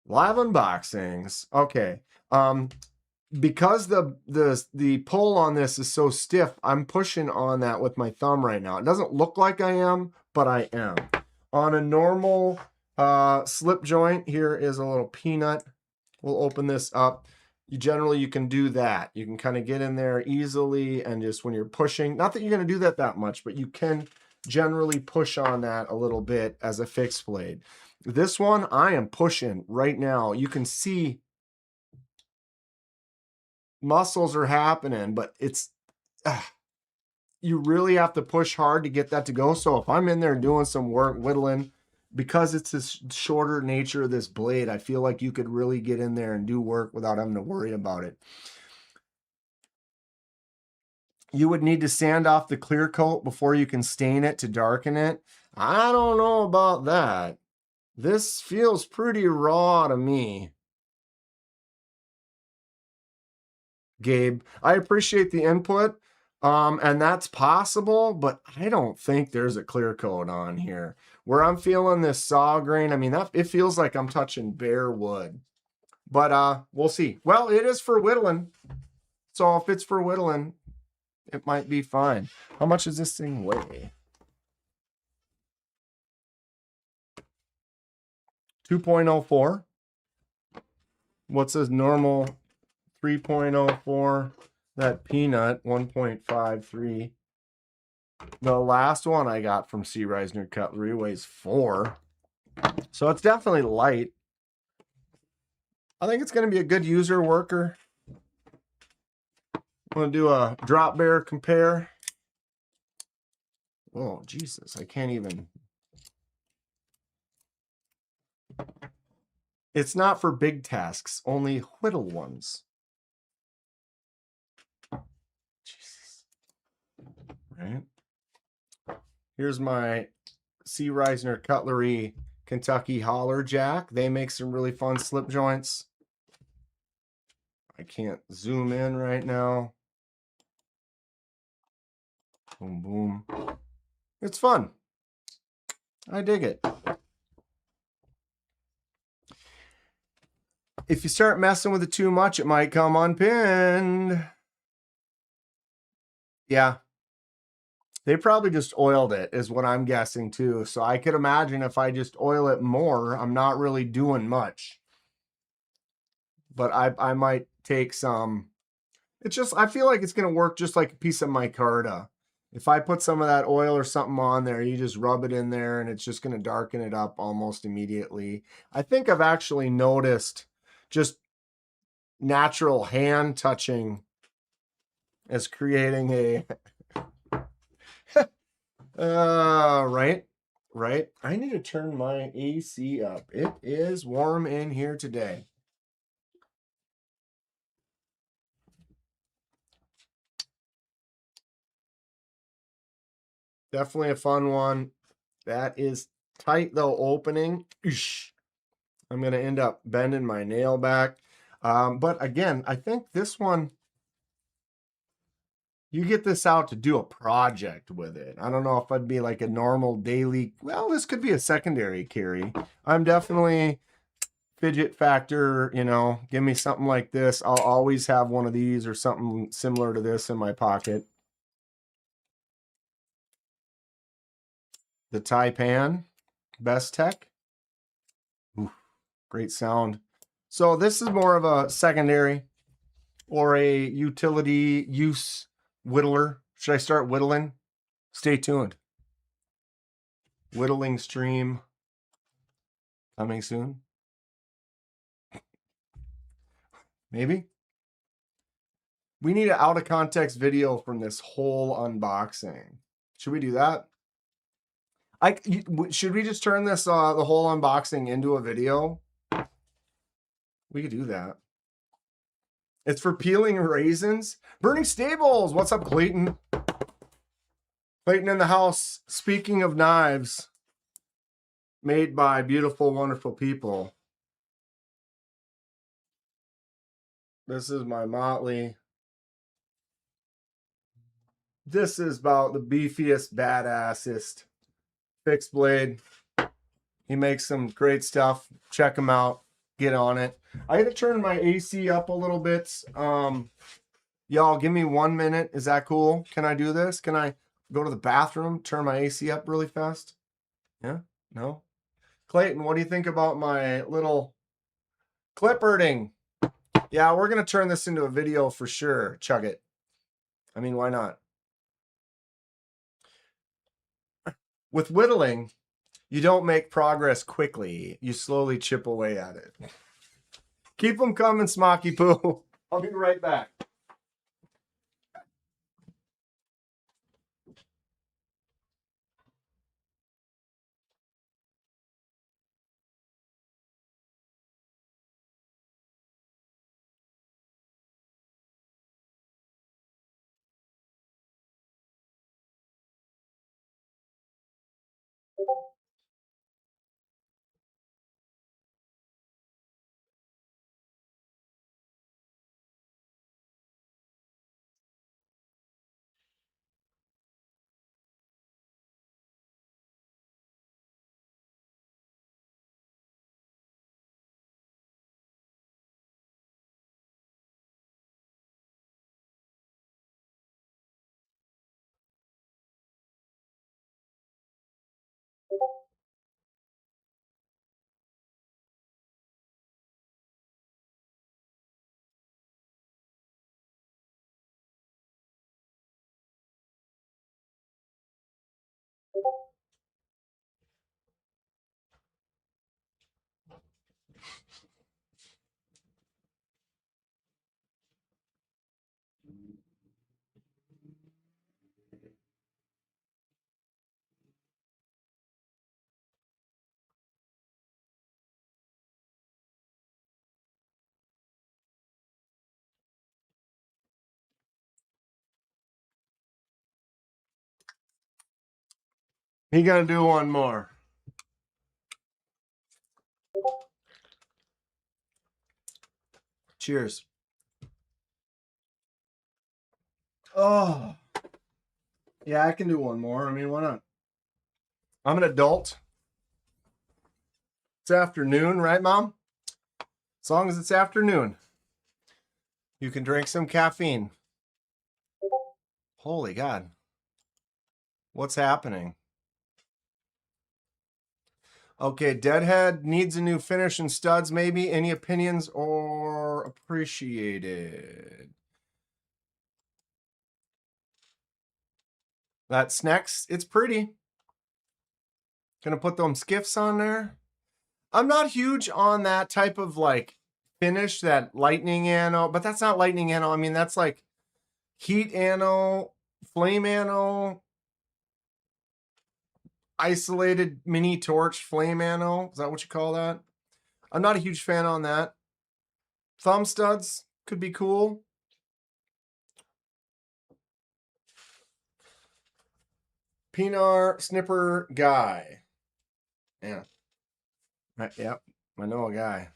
Speaker 1: live unboxings. Okay. Because the pull on this is so stiff, I'm pushing on that with my thumb right now. It doesn't look like I am, but I am. On a normal slip joint, here is a little peanut. We'll open this up. You can do that. You can kind of get in there easily, and just when you're pushing, not that you're going to do that much, but you can generally push on that a little bit as a fixed blade. This one, I am pushing right now. You can see muscles are happening, but it's, you really have to push hard to get that to go. So if I'm in there doing some work, whittling, because it's this shorter nature of this blade, I feel like you could really get in there and do work without having to worry about it. You would need to sand off the clear coat before you can stain it to darken it. I don't know about that. This feels pretty raw to me. Gabe, I appreciate the input. And that's possible, but I don't think there's a clear coat on here. Where I'm feeling this saw grain, I mean, it feels like I'm touching bare wood. But we'll see. Well, it is for whittling. So if it's for whittling, it might be fine. How much does this thing weigh? 2.04. What's this normal 3.04? That peanut 1.53. The last one I got from C. Reisner Cutlery weighs 4. So it's definitely light. I think it's going to be a good user worker. I'm going to do a drop bear compare. Oh, Jesus. I can't even. It's not for big tasks, only whittle ones. Jesus. Right. Here's my C. Reisner Cutlery Kentucky Holler Jack. They make some really fun slip joints. I can't zoom in right now. Boom, boom. It's fun. I dig it. If you start messing with it too much, it might come unpinned. Yeah. They probably just oiled it, is what I'm guessing too. So I could imagine if I just oil it more, I'm not really doing much. But I might take some. It's just, I feel like it's going to work just like a piece of micarta. If I put some of that oil or something on there, you just rub it in there and it's just going to darken it up almost immediately. I think I've actually noticed just natural hand touching is creating a right. I need to turn my AC up. It is warm in here today. Definitely a fun one. That is tight though, opening. I'm going to end up bending my nail back. But again, I think this one, you get this out to do a project with it. I don't know if I'd be like a normal daily, well, this could be a secondary carry. I'm definitely fidget factor, you know, give me something like this. I'll always have one of these or something similar to this in my pocket. The Taipan, Best Tech. Ooh, great sound. So this is more of a secondary or a utility use whittler. Should I start whittling? Stay tuned. Whittling stream coming soon. Maybe. We need an out of context video from this whole unboxing. Should we do that? Should we just turn this the whole unboxing into a video? We could do that. It's for peeling raisins. Burning Stables. What's up, Clayton? Clayton in the house. Speaking of knives made by beautiful, wonderful people. This is my Motley. This is about the beefiest, badassest fixed blade. He makes some great stuff. Check him out. Get on it. I had to turn my AC up a little bit. Y'all, give me 1 minute. Is that cool? Can I do this? Can I go to the bathroom, turn my AC up really fast? Yeah? No? Clayton, what do you think about my little clipperding? Yeah, we're going to turn this into a video for sure. Chug it. I mean, why not? With whittling, You don't make progress quickly. You slowly chip away at it. Keep them coming, Smoky Poo. I'll be right back. He gonna do one more. Cheers. Oh. Yeah, I can do one more. I mean, why not? I'm an adult. It's afternoon, right, Mom? As long as it's afternoon, you can drink some caffeine. Holy God. What's happening? Okay, Deadhead needs a new finish and studs, maybe. Any opinions or appreciated? That's next. It's pretty. Gonna put them skiffs on there. I'm not huge on that type of like finish, that lightning anno, but that's not lightning anno. I mean, that's like heat anno, flame anno, isolated mini torch flame anno. Is that what you call that? I'm not a huge fan on that. Thumb studs could be cool. Pinar snipper guy. Yeah. Yep. I know a guy.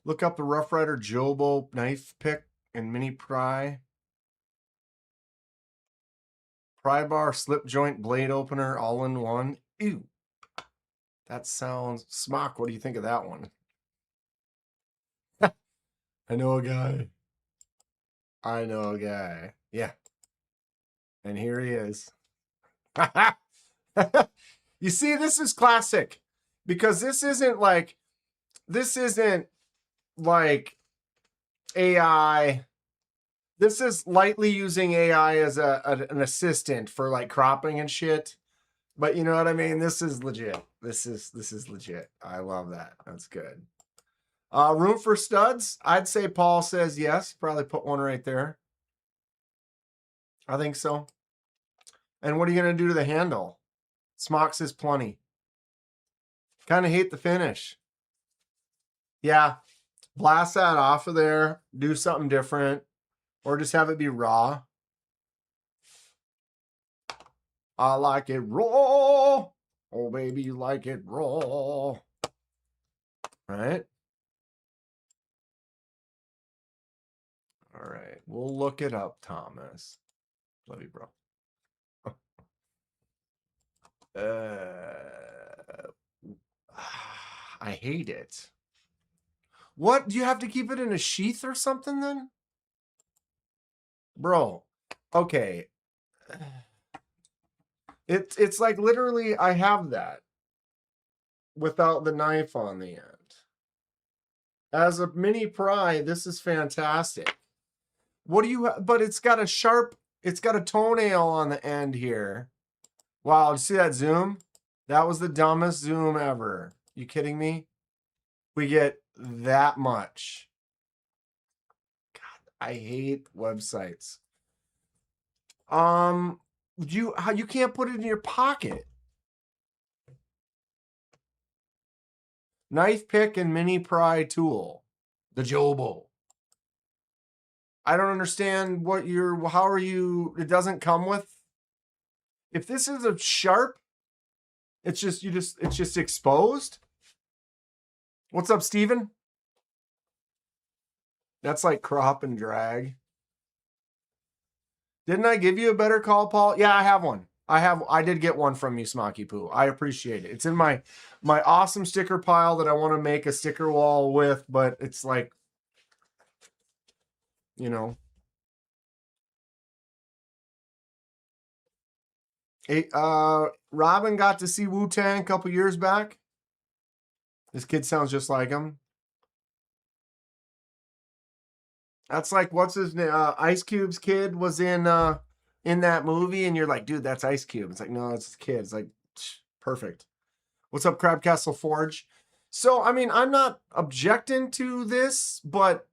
Speaker 1: Look up the Rough Rider Jobo knife pick and mini pry. Pry bar, slip joint, blade opener, all in one. Ew. That sounds... Smock, what do you think of that one? I know a guy. I know a guy. Yeah. And here he is. You see, this is classic. Because this isn't like AI. This is lightly using AI as an assistant for like cropping and shit. But you know what I mean? This is legit. This is legit. I love that. That's good. Room for studs? I'd say Paul says yes. Probably put one right there. I think so. And what are you going to do to the handle? Smock says plenty. Kind of hate the finish. Yeah. Blast that off of there. Do something different. Or just have it be raw. I like it raw. Oh, baby, you like it raw. Right? All right. We'll look it up, Thomas. Love you, bro. I hate it. What? Do you have to keep it in a sheath or something then? Bro. Okay. It's like literally I have that without the knife on the end. As a mini pry, this is fantastic. What do you but it's got a sharp, it's got a toenail on the end here. Wow, did you see that zoom? That was the dumbest zoom ever. You kidding me? We get that much. God, I hate websites. You can't put it in your pocket. Knife pick and mini pry tool. The Jobo. I don't understand what how are you, it doesn't come with. If this is a sharp, it's just exposed. What's up, Steven? That's like crop and drag. Didn't I give you a better call, Paul? Yeah, I have one. I did get one from you, Smoky Poo. I appreciate it. It's in my awesome sticker pile that I want to make a sticker wall with, but it's like, you know. Robin got to see Wu-Tang a couple years back. This kid sounds just like him. That's like, what's his name? Ice Cube's kid was in that movie, and you're like, dude, that's Ice Cube. It's like, no, it's his kid. It's like, perfect. What's up, Crab Castle Forge? So, I mean, I'm not objecting to this, but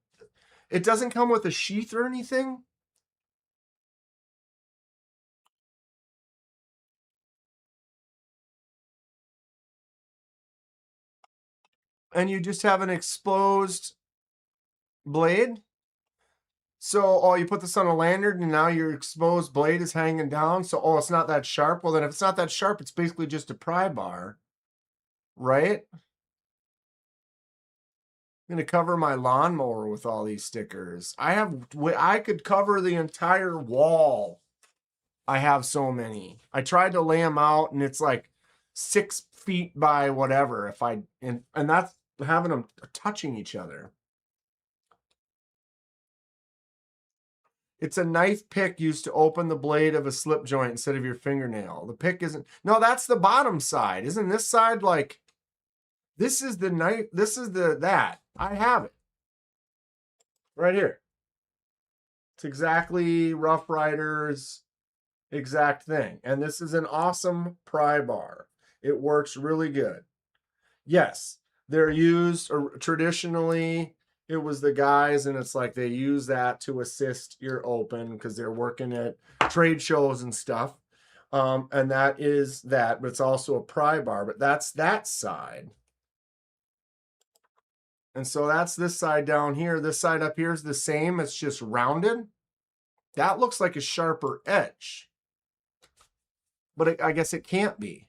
Speaker 1: it doesn't come with a sheath or anything. And you just have an exposed blade. So, you put this on a lanyard, and now your exposed blade is hanging down. So, it's not that sharp. Well, then if it's not that sharp, it's basically just a pry bar, right? I'm going to cover my lawnmower with all these stickers. I could cover the entire wall. I have so many. I tried to lay them out, and it's like 6 feet by whatever. And that's having them touching each other. It's a knife pick used to open the blade of a slip joint instead of your fingernail. The pick isn't. No, that's the bottom side. Isn't this side like? This is the knife. This is that. I have it right here. It's exactly Rough Riders. Exact thing. And this is an awesome pry bar. It works really good. Yes, they're used traditionally. It was the guys, and it's like they use that to assist your open because they're working at trade shows and stuff. And that is that, but it's also a pry bar, but that's that side. And so that's this side down here. This side up here is the same. It's just rounded. That looks like a sharper edge. But I guess it can't be.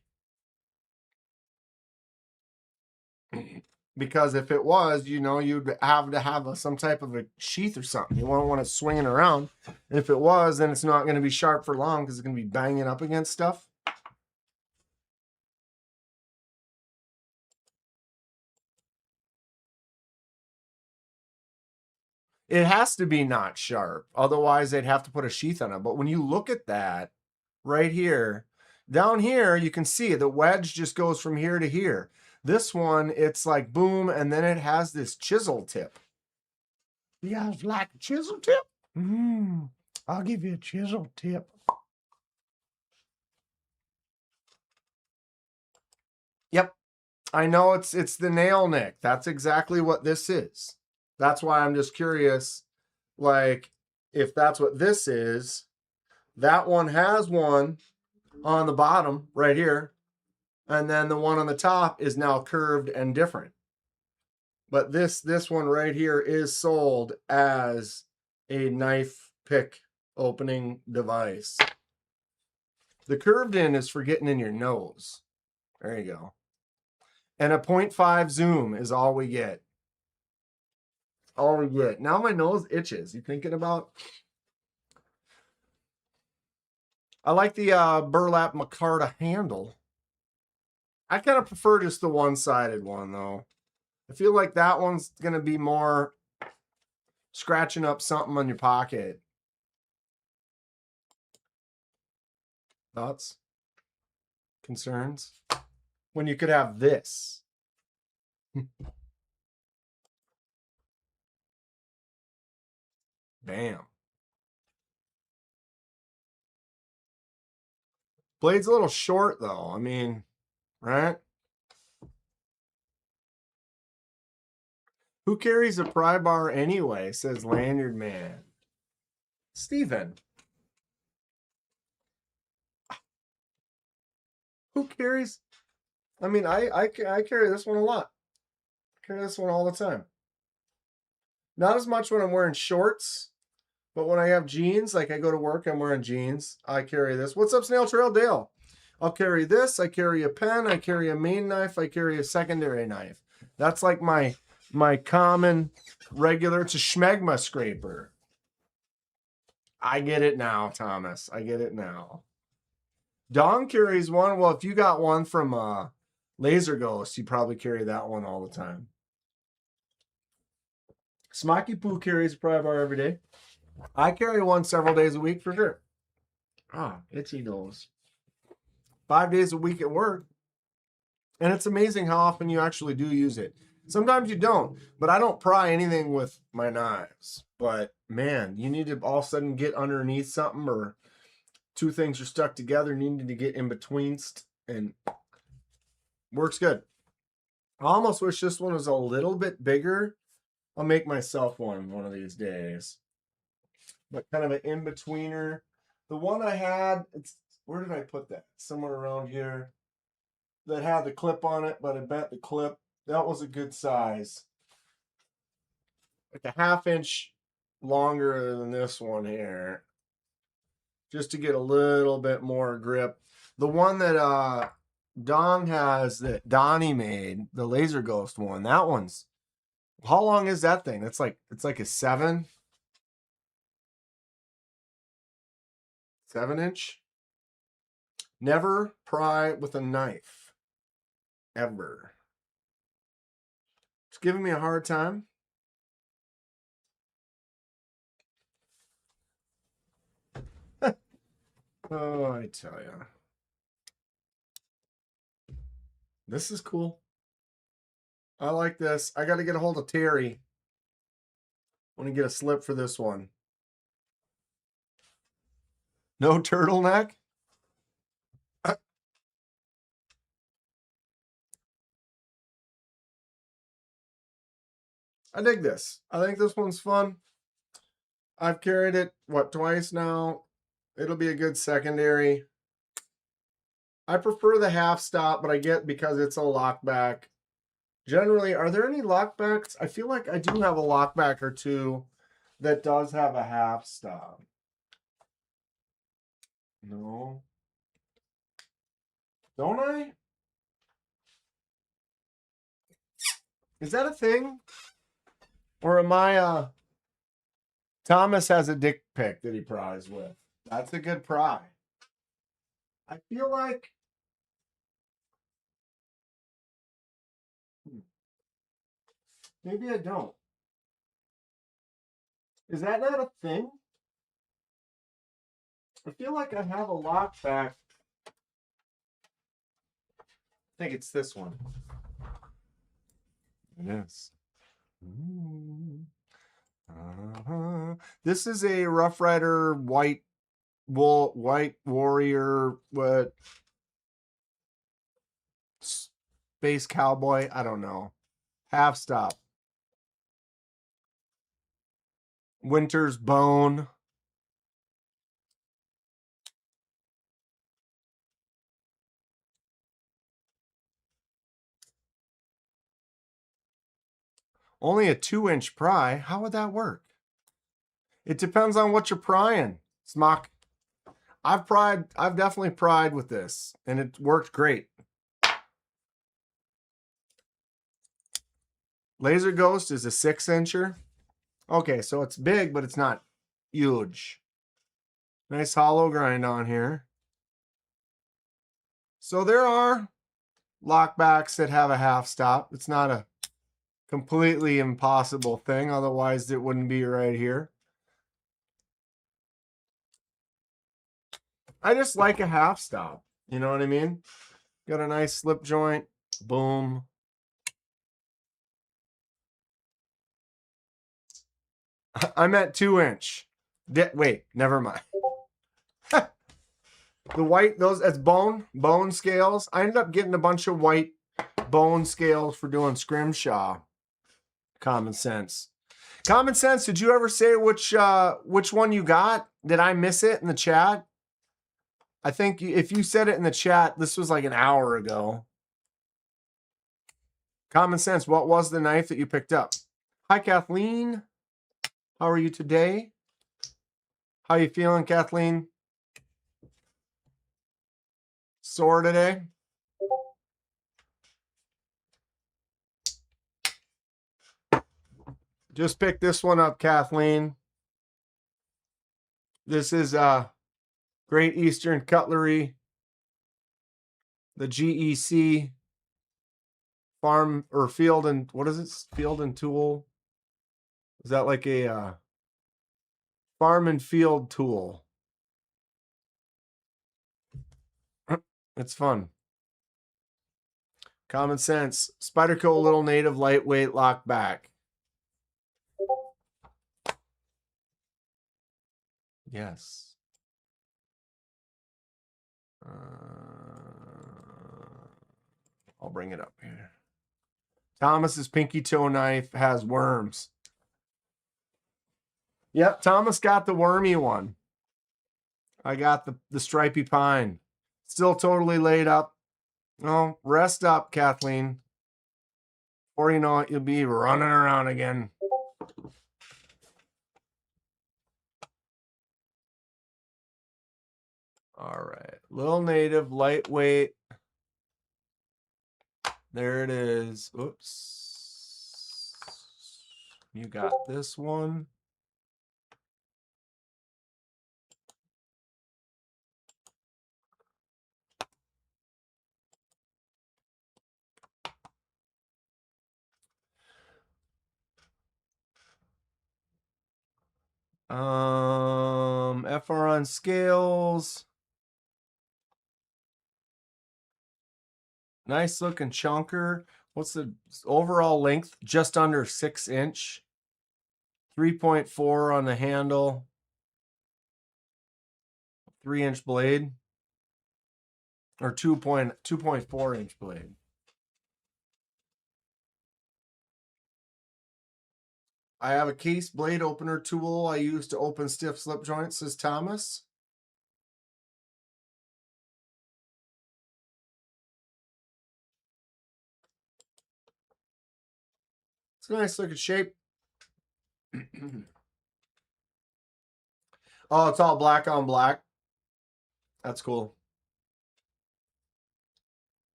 Speaker 1: Because if it was, you'd have to have some type of a sheath or something. You won't want it swinging around. And if it was, then it's not going to be sharp for long because it's going to be banging up against stuff. It has to be not sharp. Otherwise, they'd have to put a sheath on it. But when you look at that right here, down here, you can see the wedge just goes from here to here. This one, it's like boom, and then it has this chisel tip. You guys like a chisel tip? I'll give you a chisel tip. Yep. I know it's the nail nick. That's exactly what this is. That's why I'm just curious, like, if that's what this is. That one has one on the bottom right here. And then the one on the top is now curved and different. But this one right here is sold as a knife pick opening device. The curved in is for getting in your nose. There you go. And a 0.5 zoom is all we get. All we get. Now my nose itches. You thinking about? I like the burlap micarta handle. I kind of prefer just the one-sided one, though. I feel like that one's going to be more scratching up something on your pocket. Thoughts? Concerns? When you could have this. Bam. Blade's a little short, though. I mean, right? Who carries a pry bar anyway, says Lanyard Man. Steven. Who carries? I mean, I carry this one a lot. I carry this one all the time. Not as much when I'm wearing shorts, but when I have jeans, like I go to work, I'm wearing jeans. I carry this. What's up, Snail Trail Dale? I'll carry this. I carry a pen. I carry a main knife. I carry a secondary knife. That's like my common regular. It's a schmegma scraper. I get it now, Thomas. I get it now. Don carries one. Well, if you got one from Laser Ghost, you probably carry that one all the time. Smoky Poo carries a pry bar every day. I carry one several days a week for sure. Ah, itchy nose. 5 days a week at work. And it's amazing how often you actually do use it. Sometimes you don't, but I don't pry anything with my knives. But man, you need to all of a sudden get underneath something, or two things are stuck together, needing to get in between, and works good. I almost wish this one was a little bit bigger. I'll make myself one of these days. But kind of an in-betweener. The one I had, where did I put that? Somewhere around here. That had the clip on it, but I bent the clip. That was a good size. Like a 1/2 inch longer than this one here. Just to get a little bit more grip. The one that Don has, that Donnie made, the Laser Ghost one, that one's, how long is that thing? It's like a 7 inch. Never pry with a knife. Ever. It's giving me a hard time. Oh, I tell you. This is cool. I like this. I got to get a hold of Terry. I want to get a slip for this one. No turtleneck? I dig this. I think this one's fun. I've carried it, twice now. It'll be a good secondary. I prefer the half stop, but I get because it's a lockback. Generally, are there any lockbacks? I feel like I do have a lockback or two that does have a half stop. No. Don't I? Is that a thing? Or am I Thomas has a dick pic that he pries with. That's a good pry. I feel like maybe I don't. Is that not a thing? I feel like I have a lockback. I think it's this one. It is. This is a Rough Rider white warrior, what, space cowboy, I don't know. Half stop. Winter's Bone. Only a 2-inch pry. How would that work? It depends on what you're prying. Smock. I've definitely pried with this, and it worked great. Laser Ghost is a 6-incher. Okay, so it's big, but it's not huge. Nice hollow grind on here. So there are lockbacks that have a half stop. It's not a completely impossible thing. Otherwise, it wouldn't be right here. I just like a half stop. You know what I mean? Got a nice slip joint. Boom. I meant 2-inch. Wait, never mind. The white, that's bone scales. I ended up getting a bunch of white bone scales for doing scrimshaw. Common sense. Common sense, did you ever say which one you got? Did I miss it in the chat? I think if you said it in the chat, this was like an hour ago. Common sense, what was the knife that you picked up? Hi, Kathleen. How are you today? How you feeling, Kathleen? Sore today? Just pick this one up, Kathleen. This is Great Eastern Cutlery, the GEC farm or field and what is it? Field and tool. Is that like a farm and field tool? It's fun. Common sense. Spyderco little native lightweight lock back. Yes. I'll bring it up here. Thomas's pinky toe knife has worms. Yep, Thomas got the wormy one. I got the stripy pine. Still totally laid up. Oh, rest up, Kathleen. Or you know it, you'll be running around again. All right. Little native, lightweight. There it is. Oops. You got this one. FR on scales. Nice looking chunker. What's the overall length? Just under 6 inch. 3.4 on the handle. 3-inch blade. Or 2.4-inch blade. I have a case blade opener tool I use to open stiff slip joints, says Thomas. It's a nice looking shape. Oh, it's all black on black. That's cool.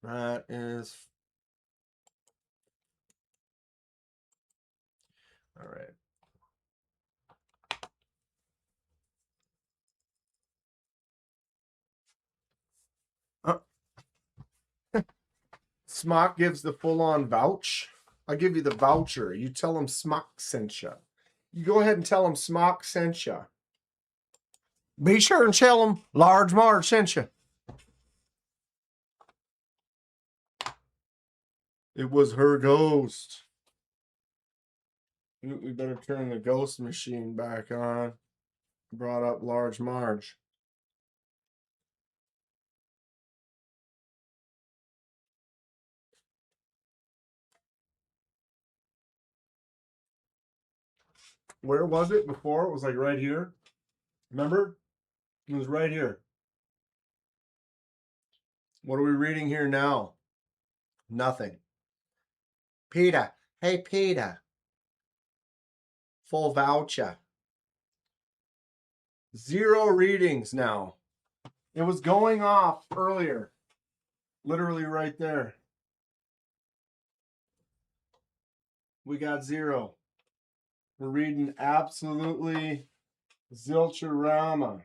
Speaker 1: That is... All right. Smock gives the full-on vouch. I'll give you the voucher. You tell him Smock sent you. You go ahead and tell him Smock sent you. Be sure and tell him Large Marge sent you. It was her ghost. We better turn the ghost machine back on. Brought up Large Marge. Where was it before? It was like right here. Remember? It was right here. What are we reading here now? Nothing. Peter. Hey, Peter. Full voucher. 0 readings now. It was going off earlier. Literally right there. We got 0. We're reading absolutely zilcherama.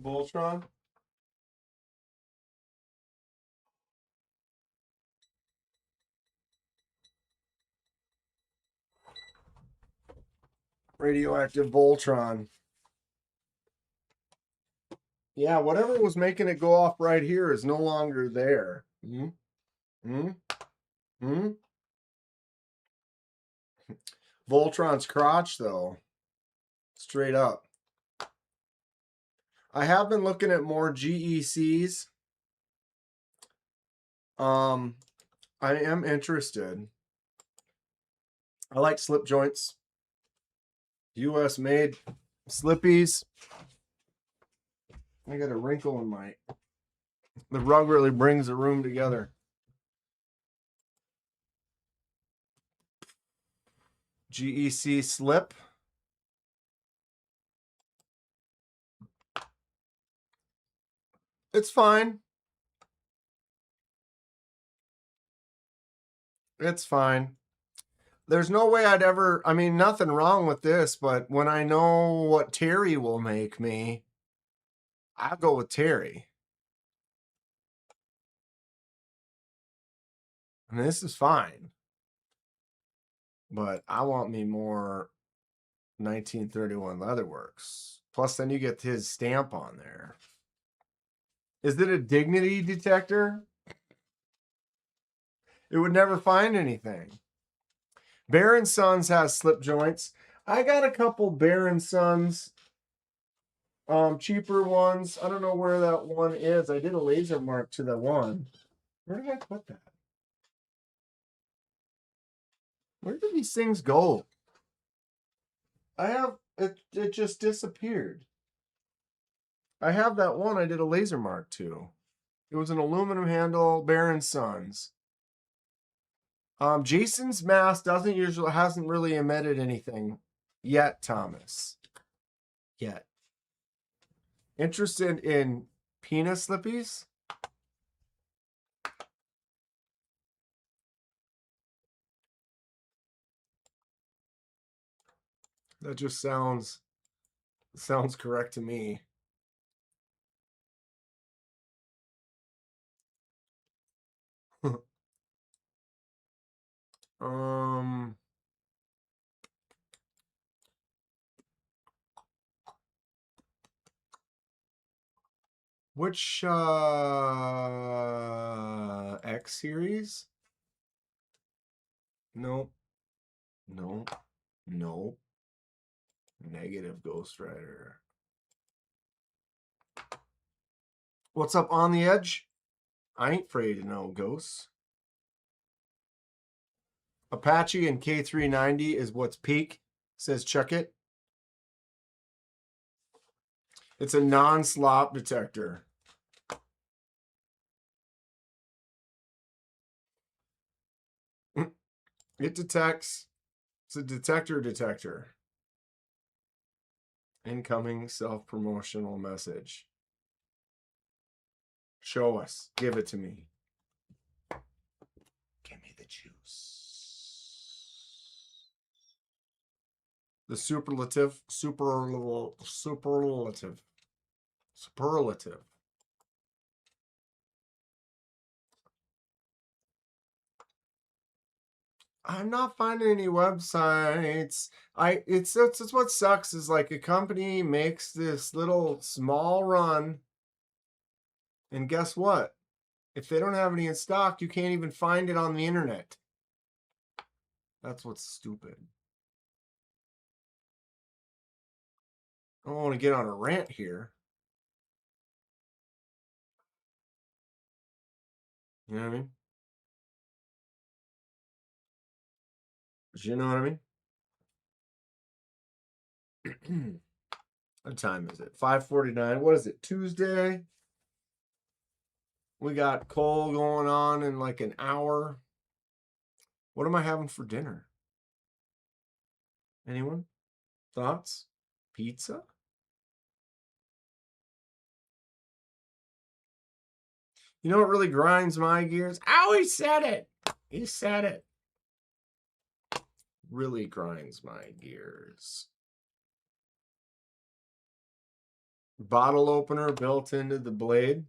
Speaker 1: Voltron. Radioactive Voltron. Yeah, whatever was making it go off right here is no longer there. Voltron's crotch, though. Straight up. I have been looking at more GECs. I am interested. I like slip joints. US made slippies. I got a wrinkle in my... The rug really brings the room together. GEC slip. It's fine. It's fine. There's no way I'd ever... I mean, nothing wrong with this, but when I know what Terry will make me, I'll go with Terry. And this is fine. But I want me more 1931 Leatherworks. Plus, then you get his stamp on there. Is it a dignity detector? It would never find anything. Bear & Sons has slip joints. I got a couple Bear & Sons cheaper ones. I don't know where that one is. I did a laser mark to the one. Where did I put that? Where did these things go? I have it just disappeared. I have that one I did a laser mark to. It was an aluminum handle Bear & Sons. Jason's mask hasn't really emitted anything yet, Thomas. Yet. Interested in Pina slippies? That just sounds correct to me. Which X series? Nope. Nope. Nope. Negative Ghost Rider. What's up on the edge? I ain't afraid of no ghosts. Apache and K390 is what's peak. Says check it. It's a non-slop detector. It detects. It's a detector. Incoming self-promotional message. Show us. Give it to me. Give me the juice. The superlative. I'm not finding any websites. It's what sucks is like a company makes this little small run, and guess what? If they don't have any in stock, you can't even find it on the internet. That's what's stupid. I don't want to get on a rant here. You know what I mean? You know what I mean? What time is it? 5:49. What is it? Tuesday? We got Cole going on in like an hour. What am I having for dinner? Anyone? Thoughts? Pizza? You know what really grinds my gears? Ow, he said it. He said it. Really grinds my gears. Bottle opener built into the blade.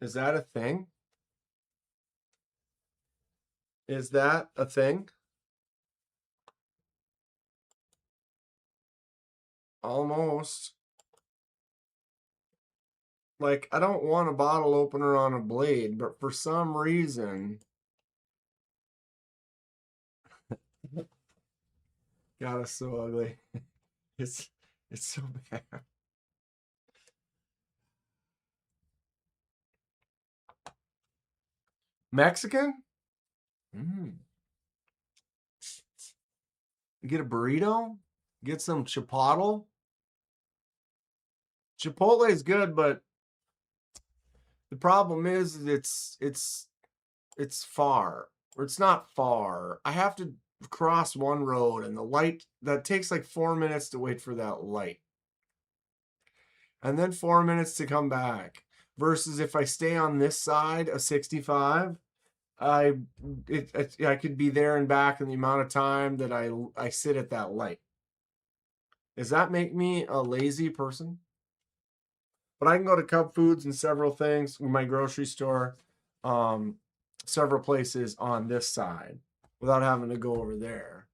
Speaker 1: Is that a thing? Is that a thing? Almost. Like, I don't want a bottle opener on a blade, but for some reason, God, it's so ugly. It's so bad. Mexican? Mm. Get a burrito? Get some chipotle? Chipotle is good, but the problem is it's far. Or it's not far. I have to cross one road and the light that takes like 4 minutes to wait for that light. And then 4 minutes to come back. Versus if I stay on this side of 65, I could be there and back in the amount of time that I sit at that light. Does that make me a lazy person? But I can go to Cub Foods and several things, my grocery store, several places on this side without having to go over there.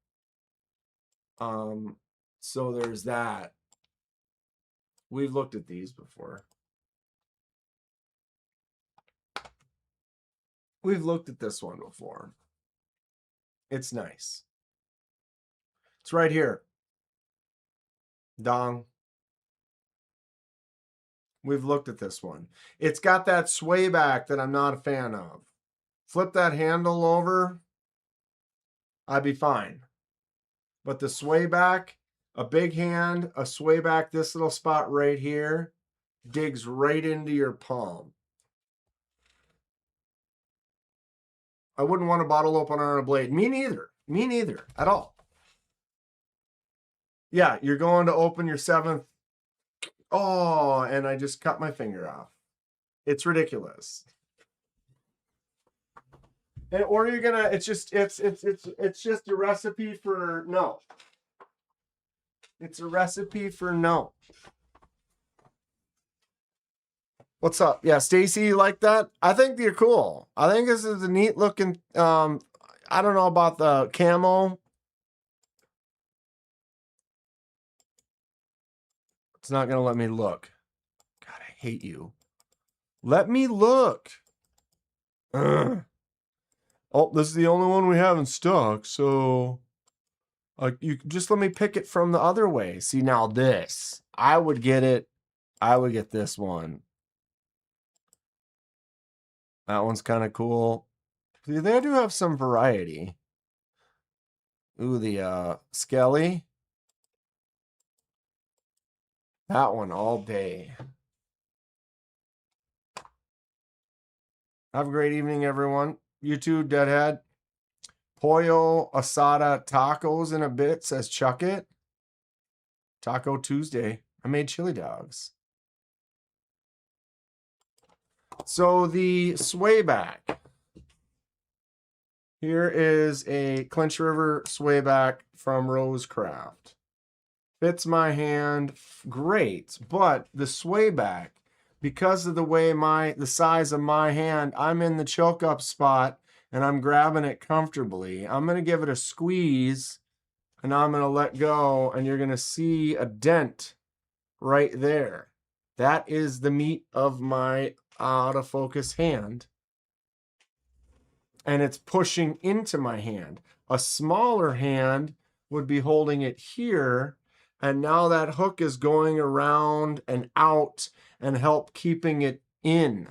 Speaker 1: So there's that. We've looked at these before. We've looked at this one before. It's nice. It's right here. Dong. We've looked at this one. It's got that sway back that I'm not a fan of. Flip that handle over, I'd be fine. But the sway back, a big hand, a sway back, this little spot right here, digs right into your palm. I wouldn't want a bottle opener on a blade. Me neither. Me neither at all. Yeah, you're going to open your 7th. Oh, and I just cut my finger off. It's ridiculous. And, or you're gonna, it's just a recipe for no. It's a recipe for no. What's up? Yeah, Stacy, you like that? I think you're cool. I think this is a neat looking, I don't know about the camo. It's not gonna let me look. God, I hate you. Let me look. Ugh. Oh, this is the only one we have in stock, so you just let me pick it from the other way. See, now this, I would get it. I would get this one. That one's kind of cool. See, they do have some variety. Ooh, the Skelly. That one all day. Have a great evening, everyone. You too, Deadhead. Pollo asada tacos in a bit, says Chuck It. Taco Tuesday. I made chili dogs. So the sway back. Here is a Clinch River sway back from Rosecraft. Fits my hand great, but the sway back, because of the way the size of my hand, I'm in the choke up spot and I'm grabbing it comfortably. I'm going to give it a squeeze and I'm going to let go, and you're going to see a dent right there. That is the meat of my out of focus hand. And it's pushing into my hand. A smaller hand would be holding it here, and now that hook is going around and out and help keeping it in.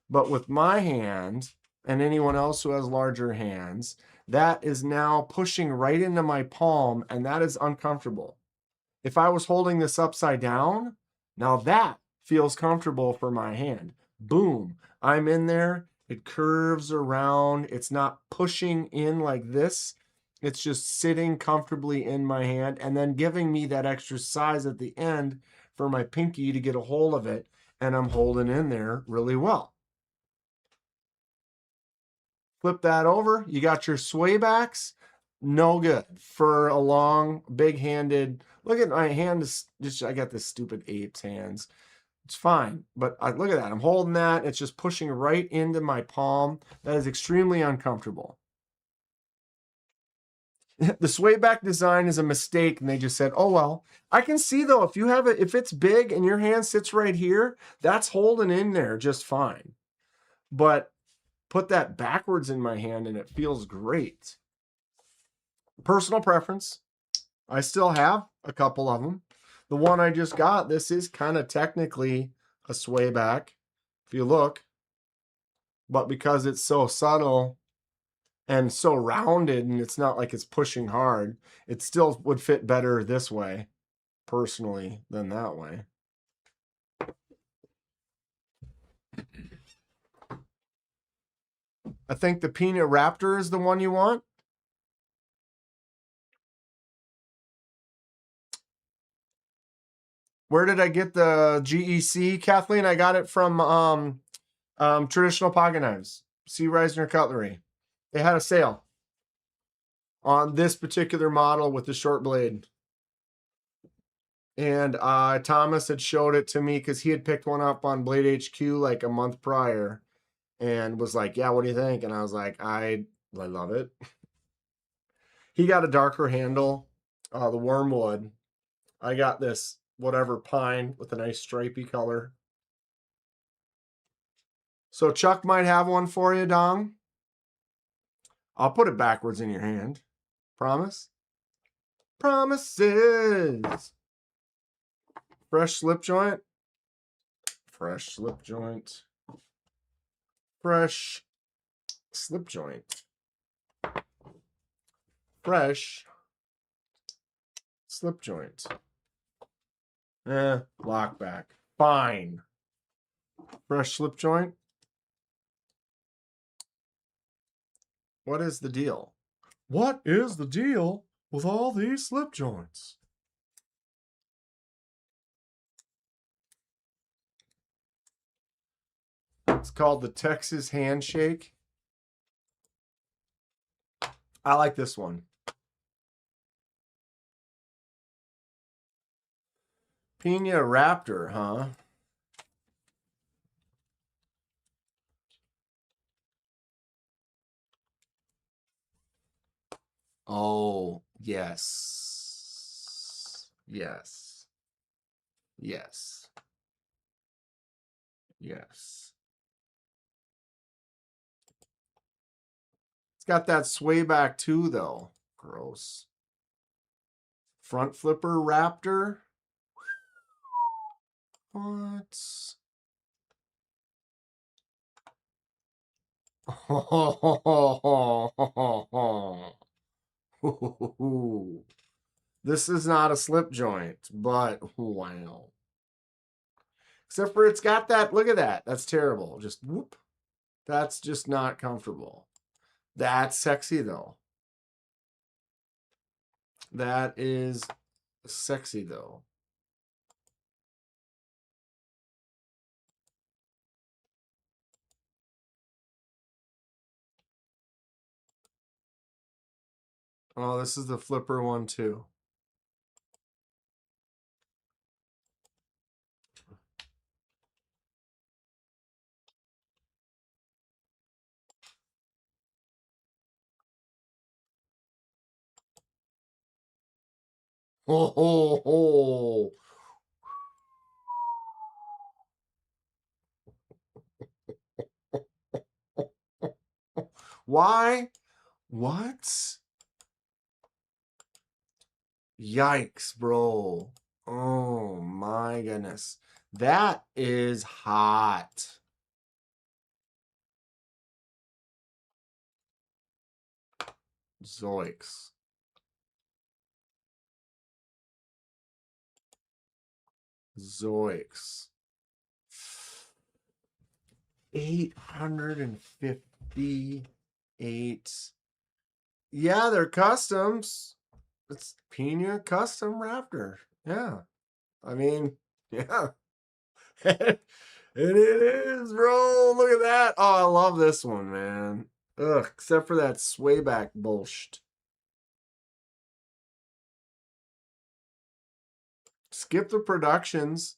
Speaker 1: But with my hand, and anyone else who has larger hands, that is now pushing right into my palm, and that is uncomfortable. If I was holding this upside down, now that feels comfortable for my hand. Boom, I'm in there. It curves around. It's not pushing in like this. It's just sitting comfortably in my hand and then giving me that extra size at the end for my pinky to get a hold of it. And I'm holding in there really well. Flip that over. You got your sway backs. No good for a long, big-handed. Look at my hand. I got this stupid ape's hands. It's fine, but look at that. I'm holding that. It's just pushing right into my palm. That is extremely uncomfortable. The sway back design is a mistake, and they just said, oh, well. I can see, though, if you have it, if it's big and your hand sits right here, that's holding in there just fine. But put that backwards in my hand, and it feels great. Personal preference. I still have a couple of them. The one I just got, this is kind of technically a sway back, if you look. But because it's so subtle and so rounded and it's not like it's pushing hard, it still would fit better this way, personally, than that way. I think the Peanut Raptor is the one you want. Where did I get the GEC, Kathleen? I got it from Traditional Pocket Knives, C. Reisner Cutlery. They had a sale on this particular model with the short blade. And Thomas had showed it to me because he had picked one up on Blade HQ like a month prior and was like, yeah, what do you think? And I was like, I love it. He got a darker handle, the wormwood. I got this whatever pine with a nice stripy color. So Chuck might have one for you, Dong. I'll put it backwards in your hand. Promise? Promises. Fresh slip joint. Fresh slip joint. Fresh slip joint. Fresh slip joint. Lock back. Fine. Fresh slip joint. What is the deal? What is the deal with all these slip joints? It's called the Texas Handshake. I like this one. Pina Raptor, huh? Oh, yes. Yes. Yes. Yes. It's got that sway back too, though. Gross. Front flipper Raptor. What? This is not a slip joint, but wow. Except for it's got that, look at that. That's terrible. Just whoop. That's just not comfortable. That's sexy though. That is sexy though. Oh, this is the flipper one too. Oh, oh, oh. Why? What? Yikes, bro. Oh my goodness. That is hot. Zoiks. Zoiks. 858. Yeah, they're customs. It's Pina Custom Raptor. Yeah. I mean, yeah. It is, bro. Look at that. Oh, I love this one, man. Ugh, except for that swayback bullshit. Skip the productions.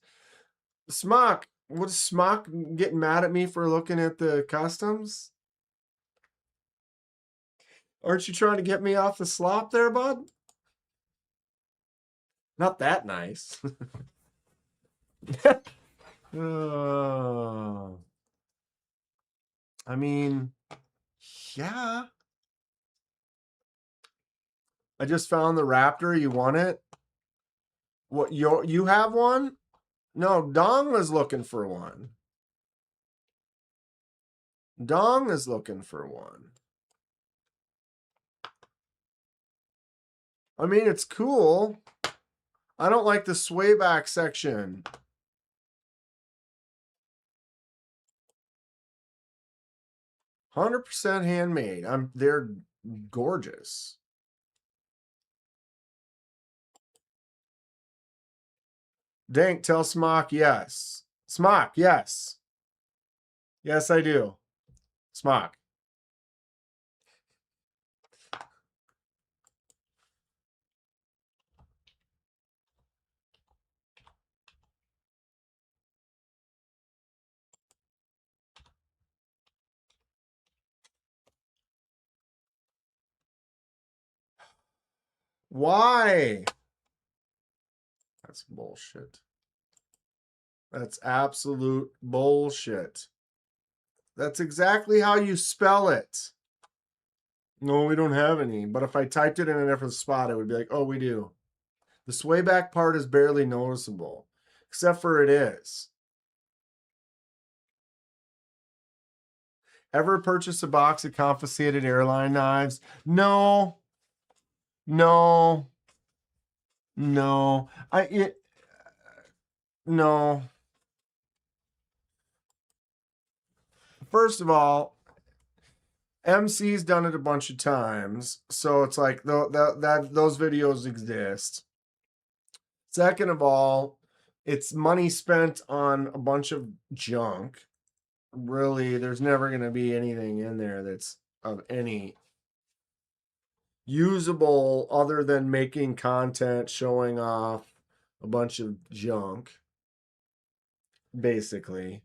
Speaker 1: Smock. What's Smock getting mad at me for looking at the customs? Aren't you trying to get me off the slop there, bud? Not that nice. I mean, yeah. I just found the Raptor. You want it? What, you have one? No, Dong was looking for one. Dong is looking for one. I mean, it's cool. I don't like the sway back section. %100 handmade. They're gorgeous. Dank, tell Smock yes. Smock, yes. Yes, I do. Smock. Why? That's bullshit. That's absolute bullshit. That's exactly how you spell it. No, we don't have any. But if I typed it in a different spot, it would be like, oh, we do. The sway back part is barely noticeable. Except for it is. Ever purchase a box of confiscated airline knives? No. No. No. No. First of all, MC's done it a bunch of times, so it's like those videos exist. Second of all, it's money spent on a bunch of junk. Really, there's never going to be anything in there that's of any usable other than making content, showing off a bunch of junk, basically.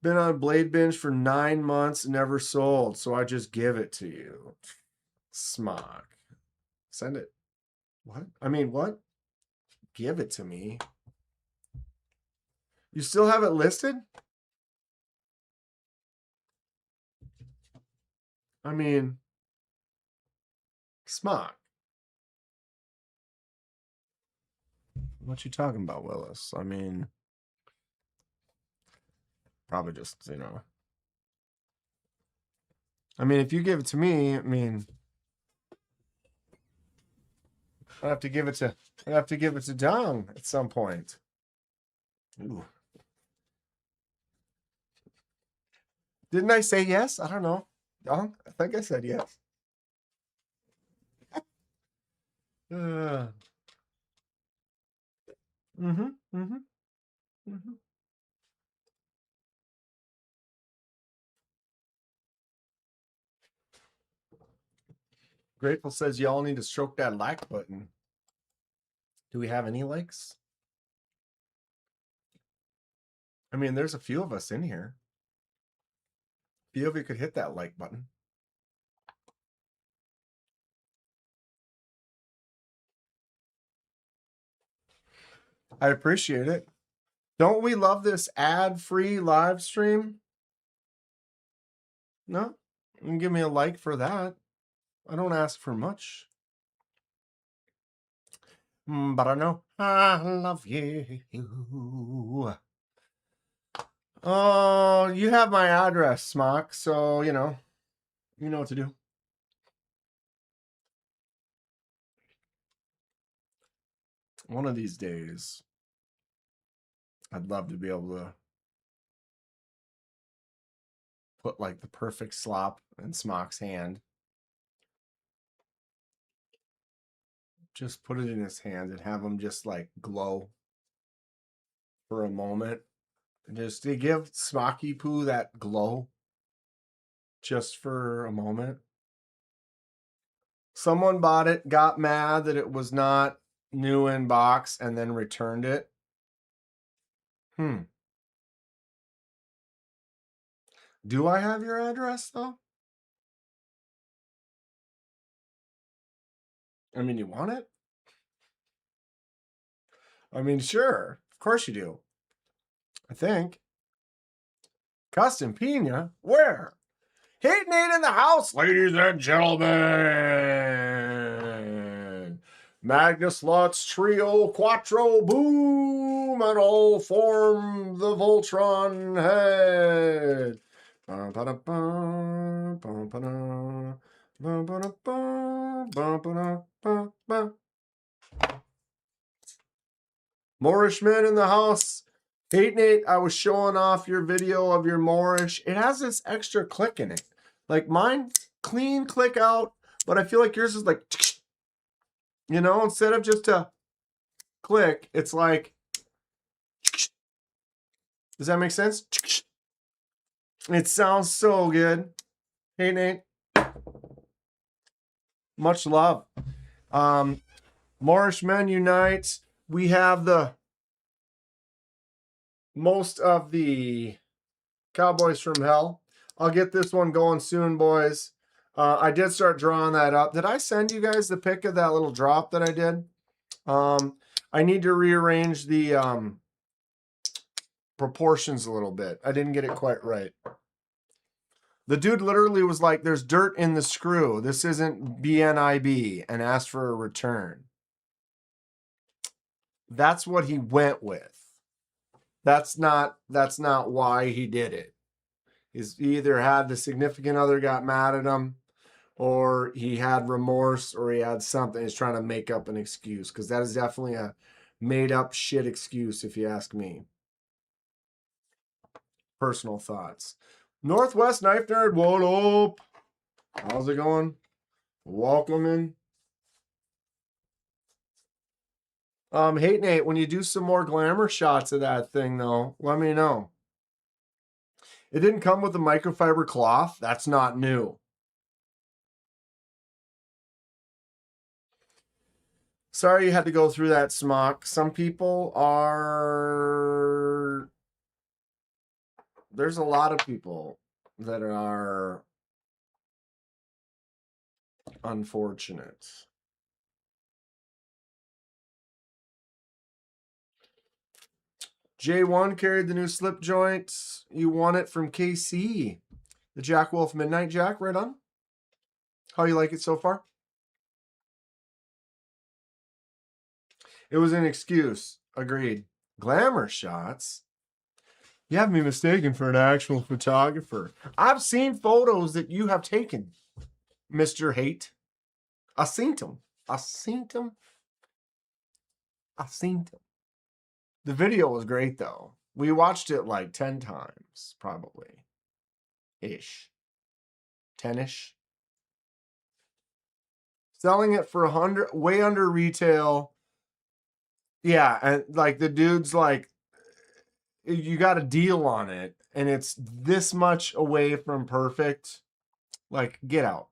Speaker 1: Been on Bladebinge for 9 months, never sold, so I just give it to you. Smock. Send it. What? I mean, what? Give it to me. You still have it listed? I mean, Smock. What you talking about, Willis? I mean, probably just, I mean, if you give it to me, I mean, I have to give it to Dong at some point. Ooh. Didn't I say yes? I don't know. Dong? I think I said yes. Grateful says y'all need to stroke that like button. Do we have any likes? I mean, there's a few of us in here. A few of you could hit that like button. I appreciate it. Don't we love this ad-free live stream? No? You can give me a like for that. I don't ask for much. But I know I love you. Oh, you have my address, Smock, so, you know what to do. One of these days, I'd love to be able to put like the perfect slop in Smock's hand. Just put it in his hand and have him just like glow for a moment. Just to give Smocky Poo that glow just for a moment. Someone bought it, got mad that it was not new in box, and then returned it. Do I have your address, though? I mean, you want it? I mean, sure. Of course you do. I think. Custom Pina? Where? Hate Nate in the house, ladies and gentlemen. Magnus Lutz Trio Quattro Boom and all form the Voltron head. Moorish man in the house. Hate Nate, I was showing off your video of your Moorish. It has this extra click in it. Like mine, clean click out, but I feel like yours is like, you know, instead of just a click, it's like, does that make sense? It sounds so good. Hey, Nate. Much love. Moorish Men Unite. We have the most of the Cowboys from Hell. I'll get this one going soon, boys. I did start drawing that up. Did I send you guys the pic of that little drop that I did? I need to rearrange the proportions a little bit. I didn't get it quite right. The dude literally was like, there's dirt in the screw. This isn't BNIB, and asked for a return. That's what he went with. That's not why he did it. He either had the significant other got mad at him, or he had remorse, or he had something. He's trying to make up an excuse, because that is definitely a made up shit excuse, if you ask me. Personal thoughts. Northwest Knife Nerd, what up? How's it going? Welcome in. Hate Nate, when you do some more glamour shots of that thing, though, let me know. It didn't come with a microfiber cloth. That's not new. Sorry you had to go through that, Smock. Some people are... There's a lot of people that are unfortunate. J1 carried the new slip joint. You won it from KC. The Jack Wolf Midnight Jack, right on. How you like it so far? It was an excuse. Agreed. Glamour shots? You have me mistaken for an actual photographer. I've seen photos that you have taken, Mr. Hate. I seen them. I seen them. I seen them. The video was great, though. We watched it like 10 times, probably. Ish. 10-ish. Selling it for 100, way under retail. Yeah, and like the dude's like, you got a deal on it, and it's this much away from perfect. Like, get out.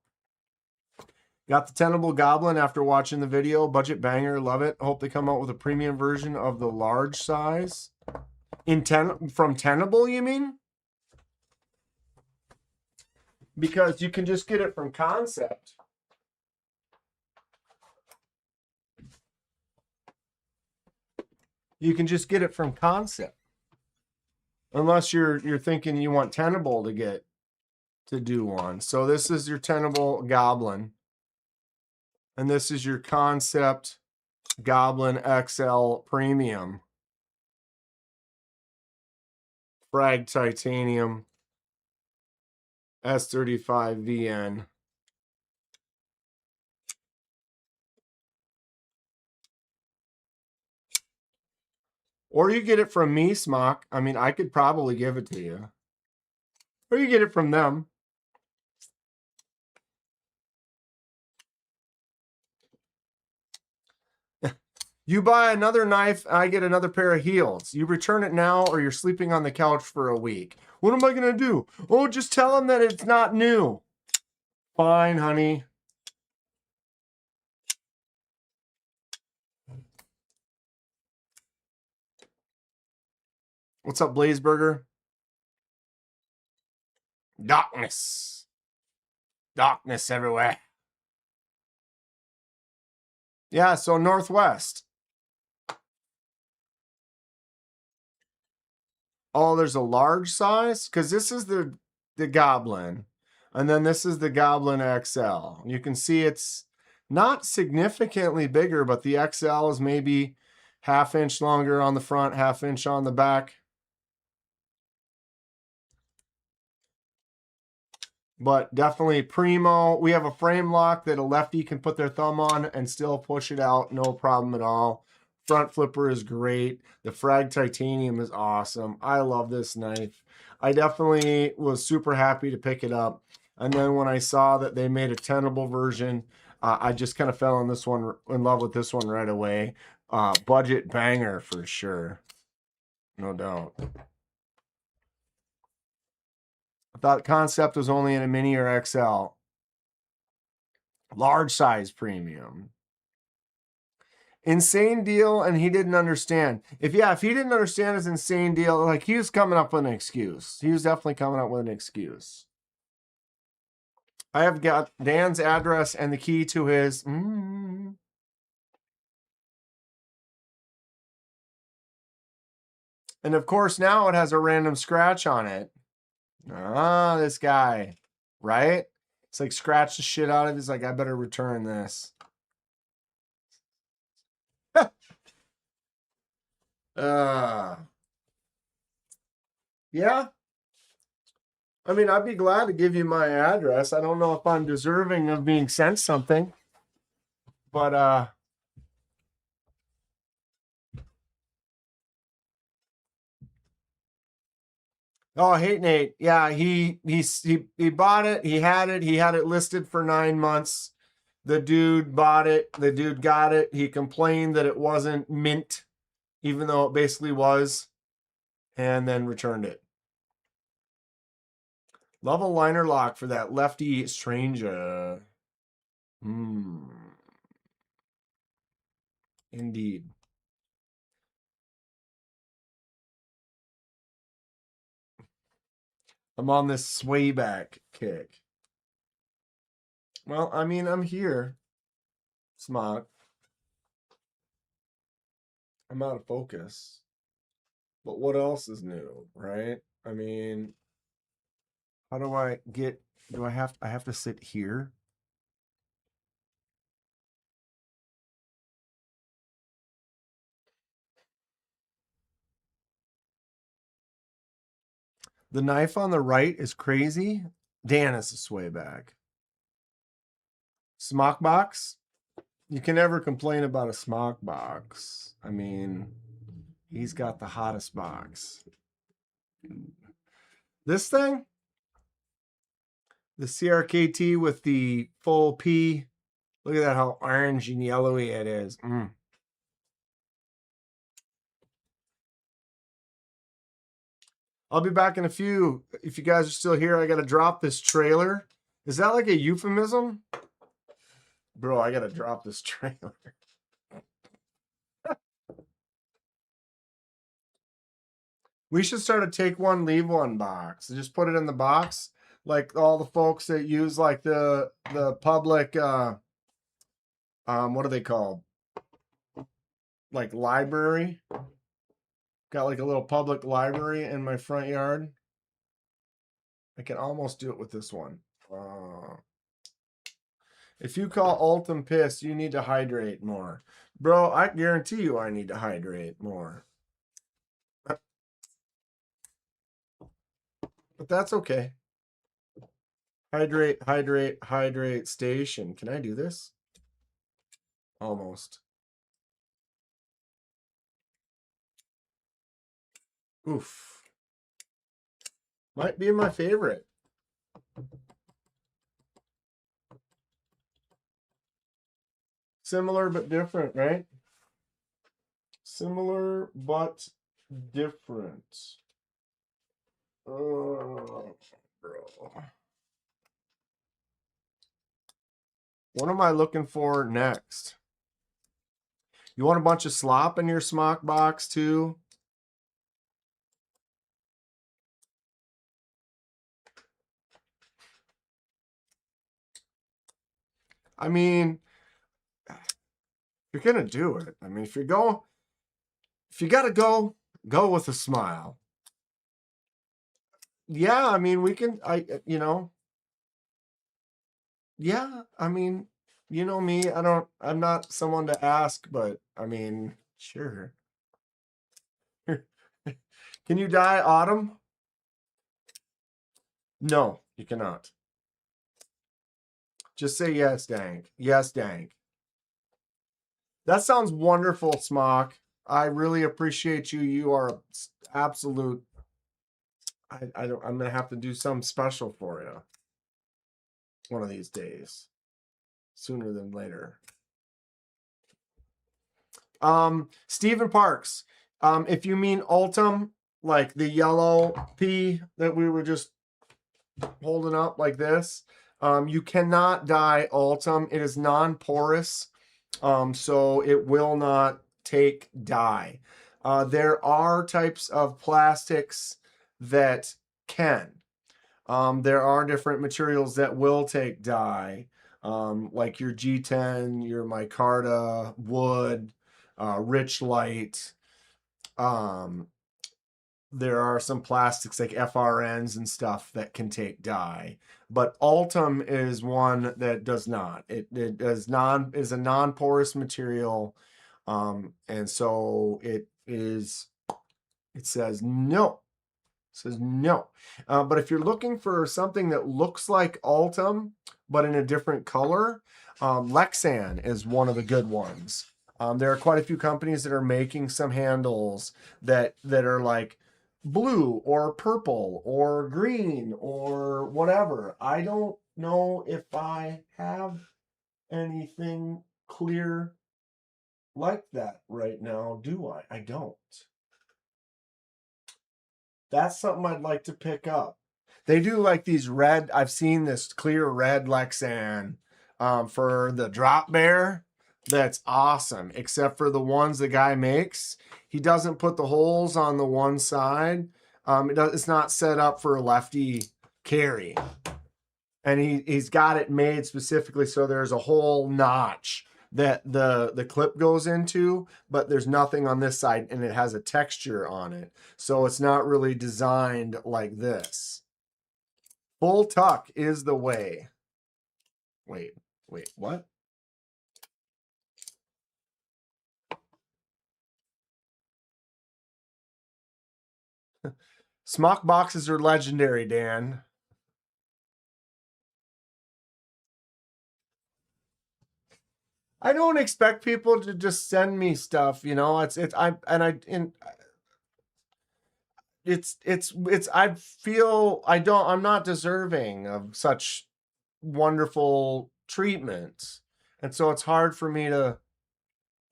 Speaker 1: Got the Tenable Goblin after watching the video. Budget banger, love it. Hope they come out with a premium version of the large size. From Tenable, you mean? Because you can just get it from Kansept. You can just get it from Kansept. Unless you're thinking you want Tenable to do one. So this is your Tenable Goblin. And this is your Kansept Goblin XL Premium. Frag Titanium. S35 VN. Or you get it from me, Smock. I mean, I could probably give it to you. Or you get it from them. You buy another knife, I get another pair of heels. You return it now, or you're sleeping on the couch for a week. What am I going to do? Oh, just tell them that it's not new. Fine, honey. What's up, Blazeburger? Darkness. Darkness everywhere. Yeah, so Northwest. Oh, there's a large size? Because this is the Goblin. And then this is the Goblin XL. You can see it's not significantly bigger, but the XL is maybe half-inch longer on the front, half-inch on the back. But definitely primo. We have a frame lock that a lefty can put their thumb on and still push it out. No problem at all. Front flipper is great. The frag titanium is awesome. I love this knife. I definitely was super happy to pick it up. And then when I saw that they made a Tenable version, I just kind of fell in love with this one right away. Budget banger for sure. No doubt. I thought Kansept was only in a mini or XL. Large size premium. Insane deal, and he didn't understand. If he didn't understand his insane deal, like he was coming up with an excuse. He was definitely coming up with an excuse. I have got Dan's address and the key to his. And of course, now it has a random scratch on it. Ah, this guy, right? It's like scratch the shit out of it. He's like, I better return this. Yeah. I mean, I'd be glad to give you my address. I don't know if I'm deserving of being sent something, but oh, hey Nate. Yeah, he bought it. He had it listed for 9 months. The dude bought it. The dude got it. He complained that it wasn't mint, even though it basically was, and then returned it. Love a liner lock for that lefty stranger. Indeed. I'm on this sway back kick. Well, I mean, I'm here. Smart. I'm out of focus. But what else is new, right? I mean, how do I get, I have to sit here? The knife on the right is crazy. Dan is a sway back. Smock box. You can never complain about a smock box. I mean, he's got the hottest box. This thing, the CRKT with the full P. Look at that, how orange and yellowy it is. I'll be back in a few. If you guys are still here, I got to drop this trailer. Is that like a euphemism? Bro, I got to drop this trailer. We should start a take one, leave one box. Just put it in the box. Like all the folks that use like the public, what are they called? Like library. Got like a little public library in my front yard. I can almost do it with this one. If you call Ultim pissed, you need to hydrate more. Bro, I guarantee you I need to hydrate more. But that's okay. Hydrate, hydrate, hydrate station. Can I do this? Almost. Oof. Might be my favorite. Similar but different, right? Similar but different. Oh, bro. What am I looking for next? You want a bunch of slop in your smock box too? I mean, you're gonna do it. I mean, if you gotta go with a smile. Yeah, I mean, we can, yeah, I mean, you know me, I'm not someone to ask, but I mean, sure. Can you dye autumn? No, you cannot. Just say yes, Dank. Yes, Dank. That sounds wonderful, Smock. I really appreciate you. You are absolute. I don't. I'm gonna have to do something special for you one of these days, sooner than later. Stephen Parks. If you mean Ultim, like the yellow pea that we were just holding up like this, you cannot dye Ultim. It is non-porous, so it will not take dye. There are types of plastics that can. There are different materials that will take dye, like your G10, your micarta, wood, rich light. There are some plastics like FRNs and stuff that can take dye, but Ultim is one that does not. It is a non-porous material, and so it says no. It says no. But if you're looking for something that looks like Ultim but in a different color, Lexan is one of the good ones. There are quite a few companies that are making some handles that are like blue or purple or green or whatever. I don't know if I have anything clear like that right now, do I? I don't. That's something I'd like to pick up. They do like these red, I've seen this clear red Lexan for the drop bear. That's awesome, except for the ones the guy makes. He doesn't put the holes on the one side. It's not set up for a lefty carry. And he's got it made specifically so there's a whole notch that the clip goes into, but there's nothing on this side and it has a texture on it. So it's not really designed like this. Full tuck is the way. Wait, what? Smock boxes are legendary, Dan. I don't expect people to just send me stuff, you know. I feel I'm not deserving of such wonderful treatment. And so it's hard for me to,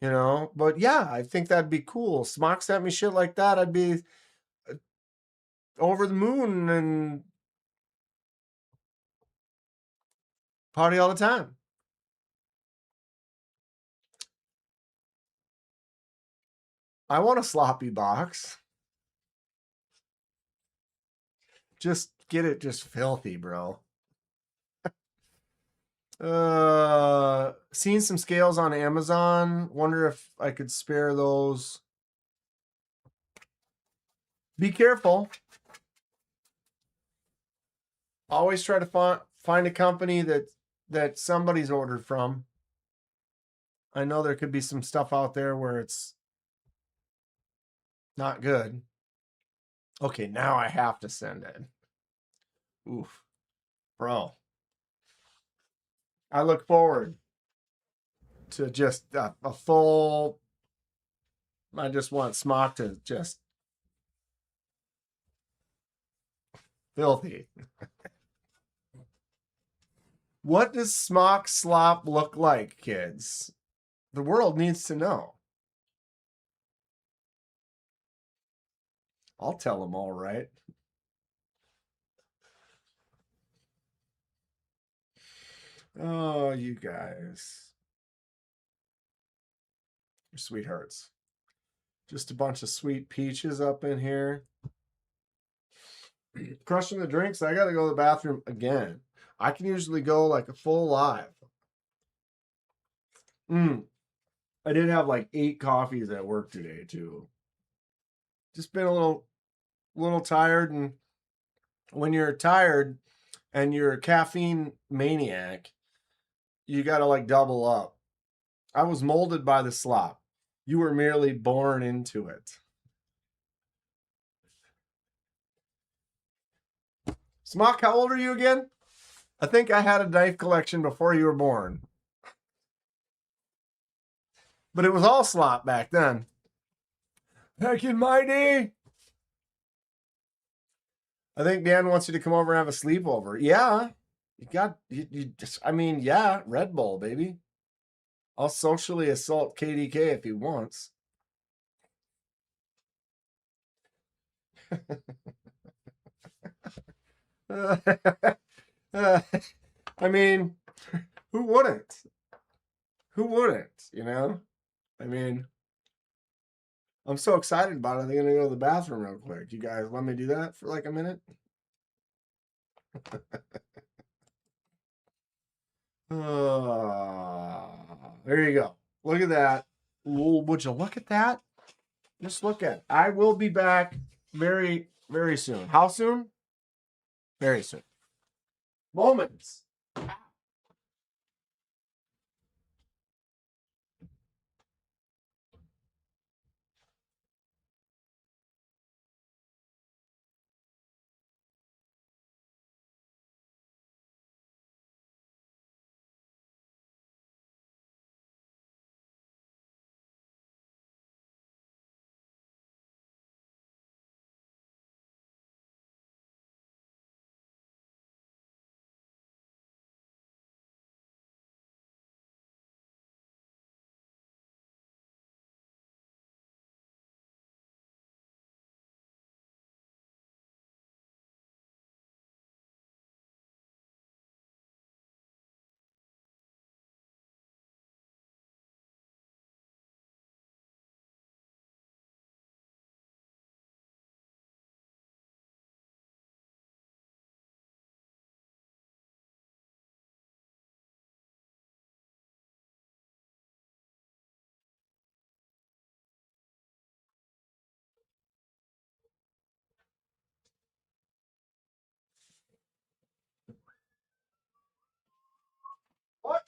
Speaker 1: but yeah, I think that'd be cool. Smock sent me shit like that. I'd be over the moon and party all the time. I want a sloppy box. Just get it just filthy, bro. Seen some scales on Amazon. Wonder if I could spare those. Be careful. Always try to find a company that somebody's ordered from. I know there could be some stuff out there where it's not good. Okay, now I have to send it. Oof. Bro. I look forward to just a full. I just want Smock to just filthy. What does Smock slop look like, kids? The world needs to know. I'll tell them all right. Oh, you guys. You're sweethearts. Just a bunch of sweet peaches up in here. Crushing the drinks. I got to go to the bathroom again. I can usually go like a full live. I did have like 8 coffees at work today too. Just been a little tired and when you're tired and you're a caffeine maniac, you got to like double up. I was molded by the slop. You were merely born into it. Smock, how old are you again? I think I had a knife collection before you were born. But it was all slop back then. Heck in my day. I think Dan wants you to come over and have a sleepover. Yeah. You just, I mean, yeah, Red Bull, baby. I'll socially assault KDK if he wants. I mean, who wouldn't? Who wouldn't, you know? I mean, I'm so excited about it. I'm going to go to the bathroom real quick. You guys let me do that for like a minute? There you go. Look at that. Ooh, would you look at that? Just look at it. I will be back very, very soon. How soon? Very soon. Moments. What?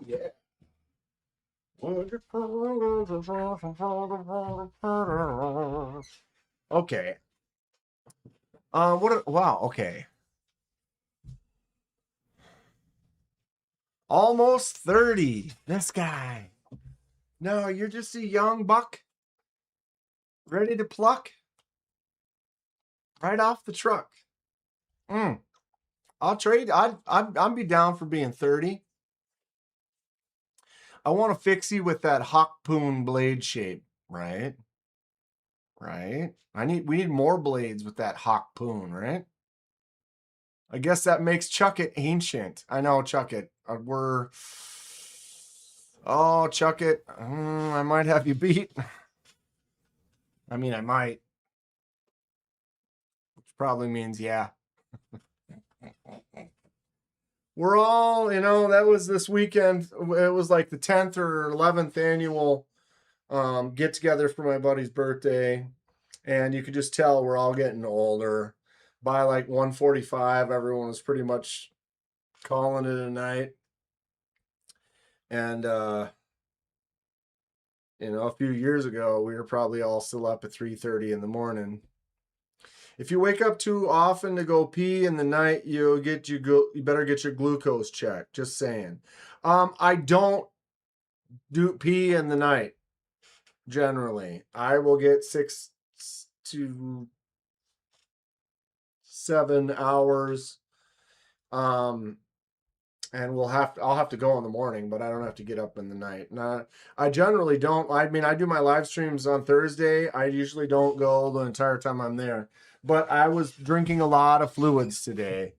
Speaker 1: Yeah. Okay. Wow, okay. Almost 30. This guy. No, you're just a young buck ready to pluck right off the truck. I'll trade. I'd be down for being 30. I want to fix you with that Hawkpoon blade shape, right? Right. We need more blades with that Hawkpoon, right? I guess that makes Chuck It ancient. I know, Chuck It. Chuck It. I might have you beat. I mean, I might. Which probably means yeah. We're all, that was this weekend. It was like the 10th or 11th annual get together for my buddy's birthday. And you could just tell we're all getting older. By like 1:45, everyone was pretty much calling it a night. And, a few years ago, we were probably all still up at 3:30 in the morning. If you wake up too often to go pee in the night, you better get your glucose checked. Just saying. I don't do pee in the night. Generally, I will get 6 to 7 hours. And I'll have to go in the morning, but I don't have to get up in the night. I generally don't. I mean, I do my live streams on Thursday. I usually don't go the entire time I'm there. But I was drinking a lot of fluids today.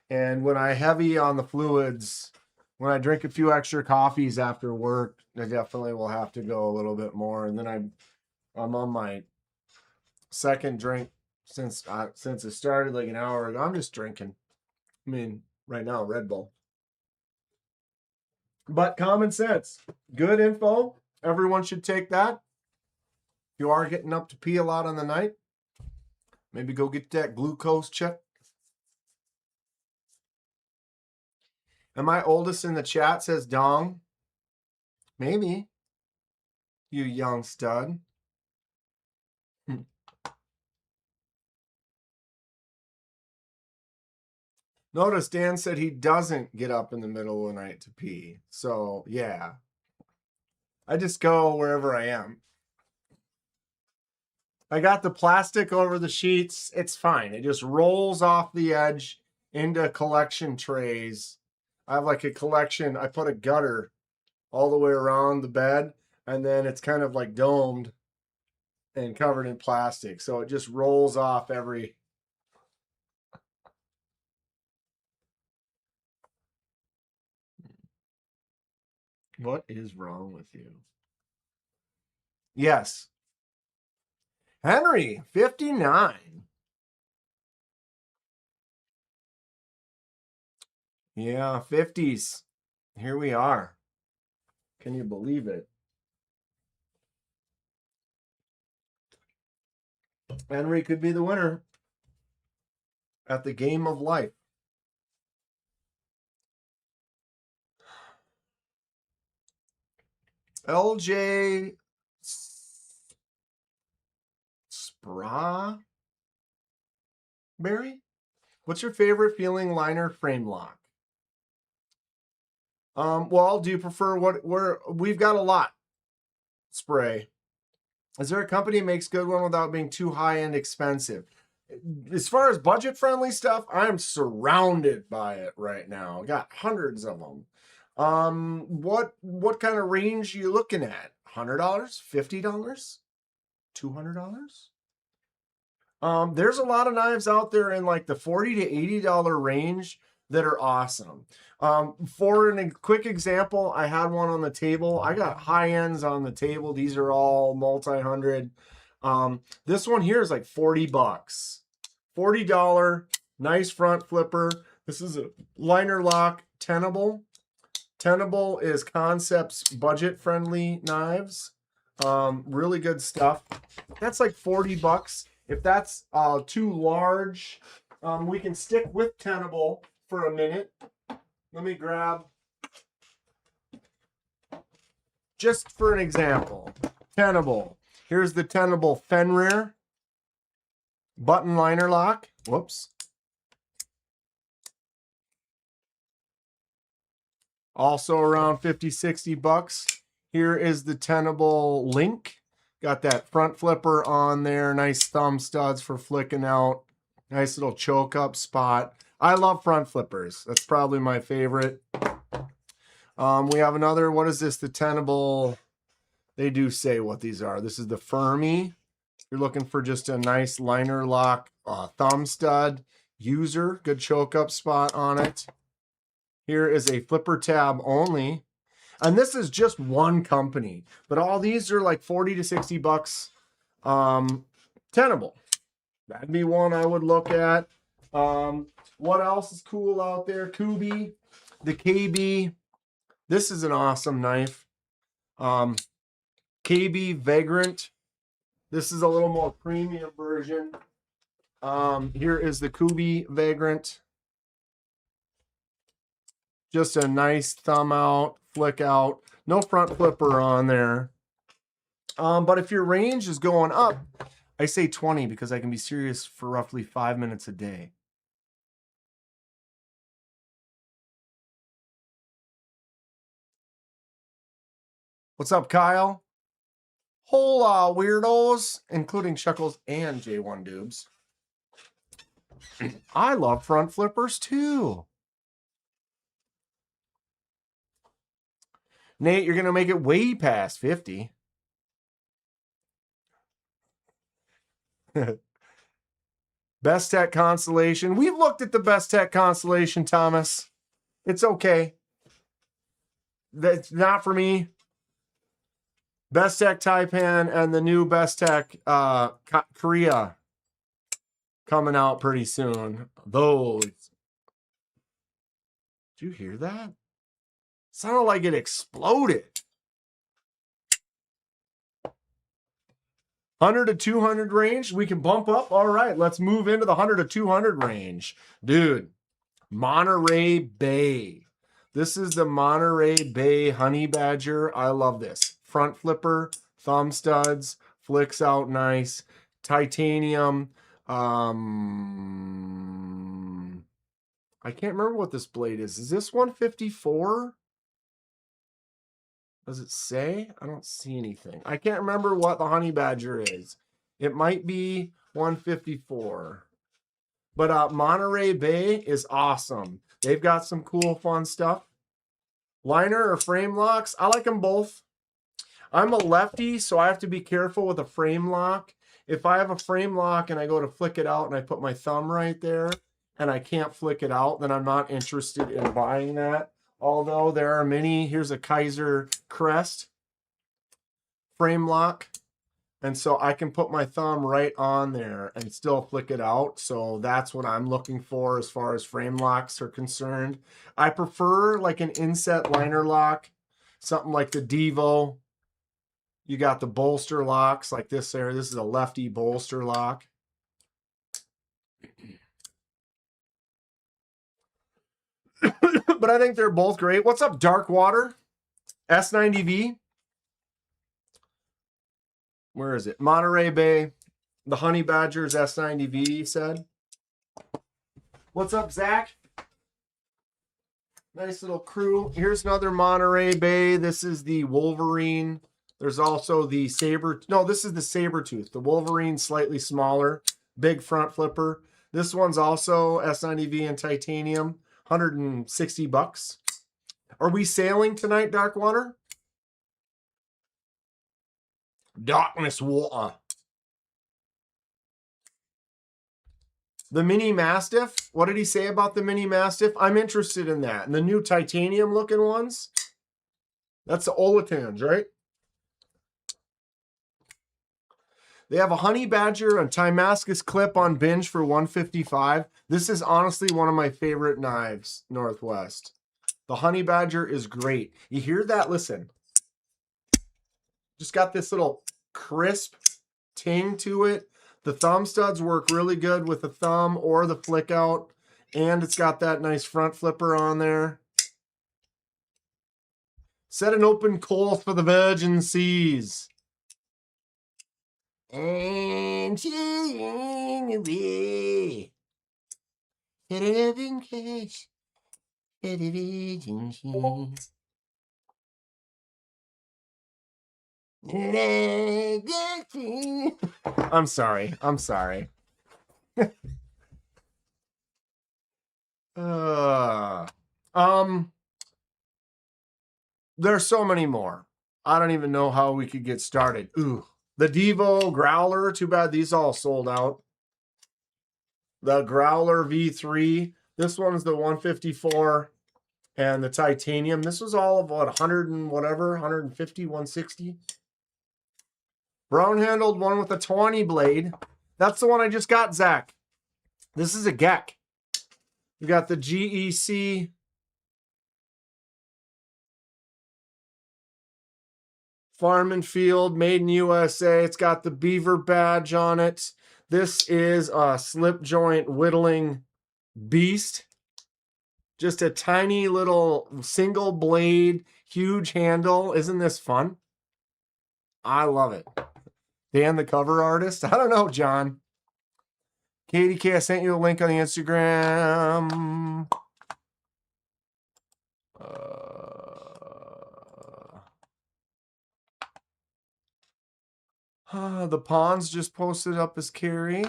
Speaker 1: And when I heavy on the fluids, when I drink a few extra coffees after work, I definitely will have to go a little bit more. And then I'm on my second drink since it started like an hour ago. I'm just drinking. I mean, right now, Red Bull. But common sense, good info. Everyone should take that. If you are getting up to pee a lot on the night, maybe go get that glucose check. And my oldest in the chat says dong. Maybe. You young stud. Notice Dan said he doesn't get up in the middle of the night to pee. So, yeah. I just go wherever I am. I got the plastic over the sheets. It's fine. It just rolls off the edge into collection trays. I have like a collection. I put a gutter all the way around the bed, and then it's kind of like domed and covered in plastic. So it just rolls off every... What is wrong with you? Yes. Henry, 59. Yeah, 50s. Here we are. Can you believe it? Henry could be the winner at the game of life. LJ Strawberry? What's your favorite feeling liner frame lock? Well, do you prefer we've got a lot spray. Is there a company that makes good one without being too high-end expensive? As far as budget-friendly stuff, I'm surrounded by it right now. I got hundreds of them. What kind of range are you looking at? $100? $50? $200? There's a lot of knives out there in like the $40 to $80 range that are awesome. For a quick example, I had one on the table. I got high ends on the table. These are all multi-hundred. This one here is like $40. $40, nice front flipper. This is a liner lock Tenable. Tenable is Kansept's budget-friendly knives. Really good stuff. That's like $40. If that's too large, we can stick with Tenable for a minute. Let me grab, just for an example, Tenable. Here's the Tenable Fenrir button liner lock. Whoops. Also around $50-$60. Here is the Tenable Link. Got that front flipper on there. Nice thumb studs for flicking out. Nice little choke up spot. I love front flippers. That's probably my favorite. We have another, what is this? The Tenable, they do say what these are. This is the Fermi. You're looking for just a nice liner lock thumb stud user. Good choke up spot on it. Here is a flipper tab only. And this is just one company. But all these are like $40 to $60. Tenable. That'd be one I would look at. What else is cool out there? Kubi, the KB. This is an awesome knife. KB Vagrant. This is a little more premium version. Here is the Kubi Vagrant. Just a nice thumb out, flick out. No front flipper on there. But if your range is going up, I say 20 because I can be serious for roughly 5 minutes a day. What's up, Kyle? Hola, weirdos, including Shuckles and J1 Dubes. I love front flippers too. Nate, you're going to make it way past 50. Best Tech Constellation. We've looked at the Best Tech Constellation, Thomas. It's okay. That's not for me. Best Tech Taipan and the new Best Tech Korea coming out pretty soon. Those. Did you hear that? Sounded like it exploded. 100 to 200 range. We can bump up. All right, let's move into the 100 to 200 range. Dude, Monterey Bay. This is the Monterey Bay Honey Badger. I love this. Front flipper, thumb studs, flicks out nice. Titanium. I can't remember what this blade is. Is this 154? Does it say? I don't see anything. I can't remember what the Honey Badger is. It might be 154. But Monterey Bay is awesome. They've got some cool, fun stuff. Liner or frame locks? I like them both. I'm a lefty, so I have to be careful with a frame lock. If I have a frame lock and I go to flick it out and I put my thumb right there and I can't flick it out, then I'm not interested in buying that. Although there are many, here's a Kizer Crest frame lock. And so I can put my thumb right on there and still flick it out. So that's what I'm looking for as far as frame locks are concerned. I prefer like an inset liner lock, something like the Devo. You got the bolster locks like this there. This is a lefty bolster lock. But I think they're both great. What's up, Dark Water? S90V. Where is it? Monterey Bay. The Honey Badgers S90V, he said. What's up, Zach? Nice little crew. Here's another Monterey Bay. This is the Wolverine. There's also the Saber. No, this is the Sabertooth. The Wolverine, slightly smaller. Big front flipper. This one's also S90V and titanium. 160 bucks. Are we sailing tonight, Darkwater? Darkness Water. The Mini Mastiff. What did he say about the Mini Mastiff? I'm interested in that. And the new titanium looking ones. That's the Olatans, right? They have a Honey Badger and Timascus clip on Binge for $155. This is honestly one of my favorite knives, Northwest. The Honey Badger is great. You hear that? Listen. Just got this little crisp ting to it. The thumb studs work really good with the thumb or the flick out. And it's got that nice front flipper on there. Set an open course for the Virgin Seas. And sailing away. Set an open course for the Virgin Seas. I'm sorry. I'm sorry. There's so many more. I don't even know how we could get started. Ooh, the Devo Growler. Too bad these all sold out. The Growler V3. This one's the 154 and the titanium. This was all of what, 100 and whatever, 150, 160. Brown handled one with a 20 blade. That's the one I just got, Zach. This is a Gek. We got the GEC Farm and Field, made in USA. It's got the beaver badge on it. This is a slip joint whittling beast. Just a tiny little single blade, huge handle. Isn't this fun? I love it. Dan, the cover artist? I don't know, John. Katie K, I sent you a link on the Instagram. The Pawns just posted up as Carrie.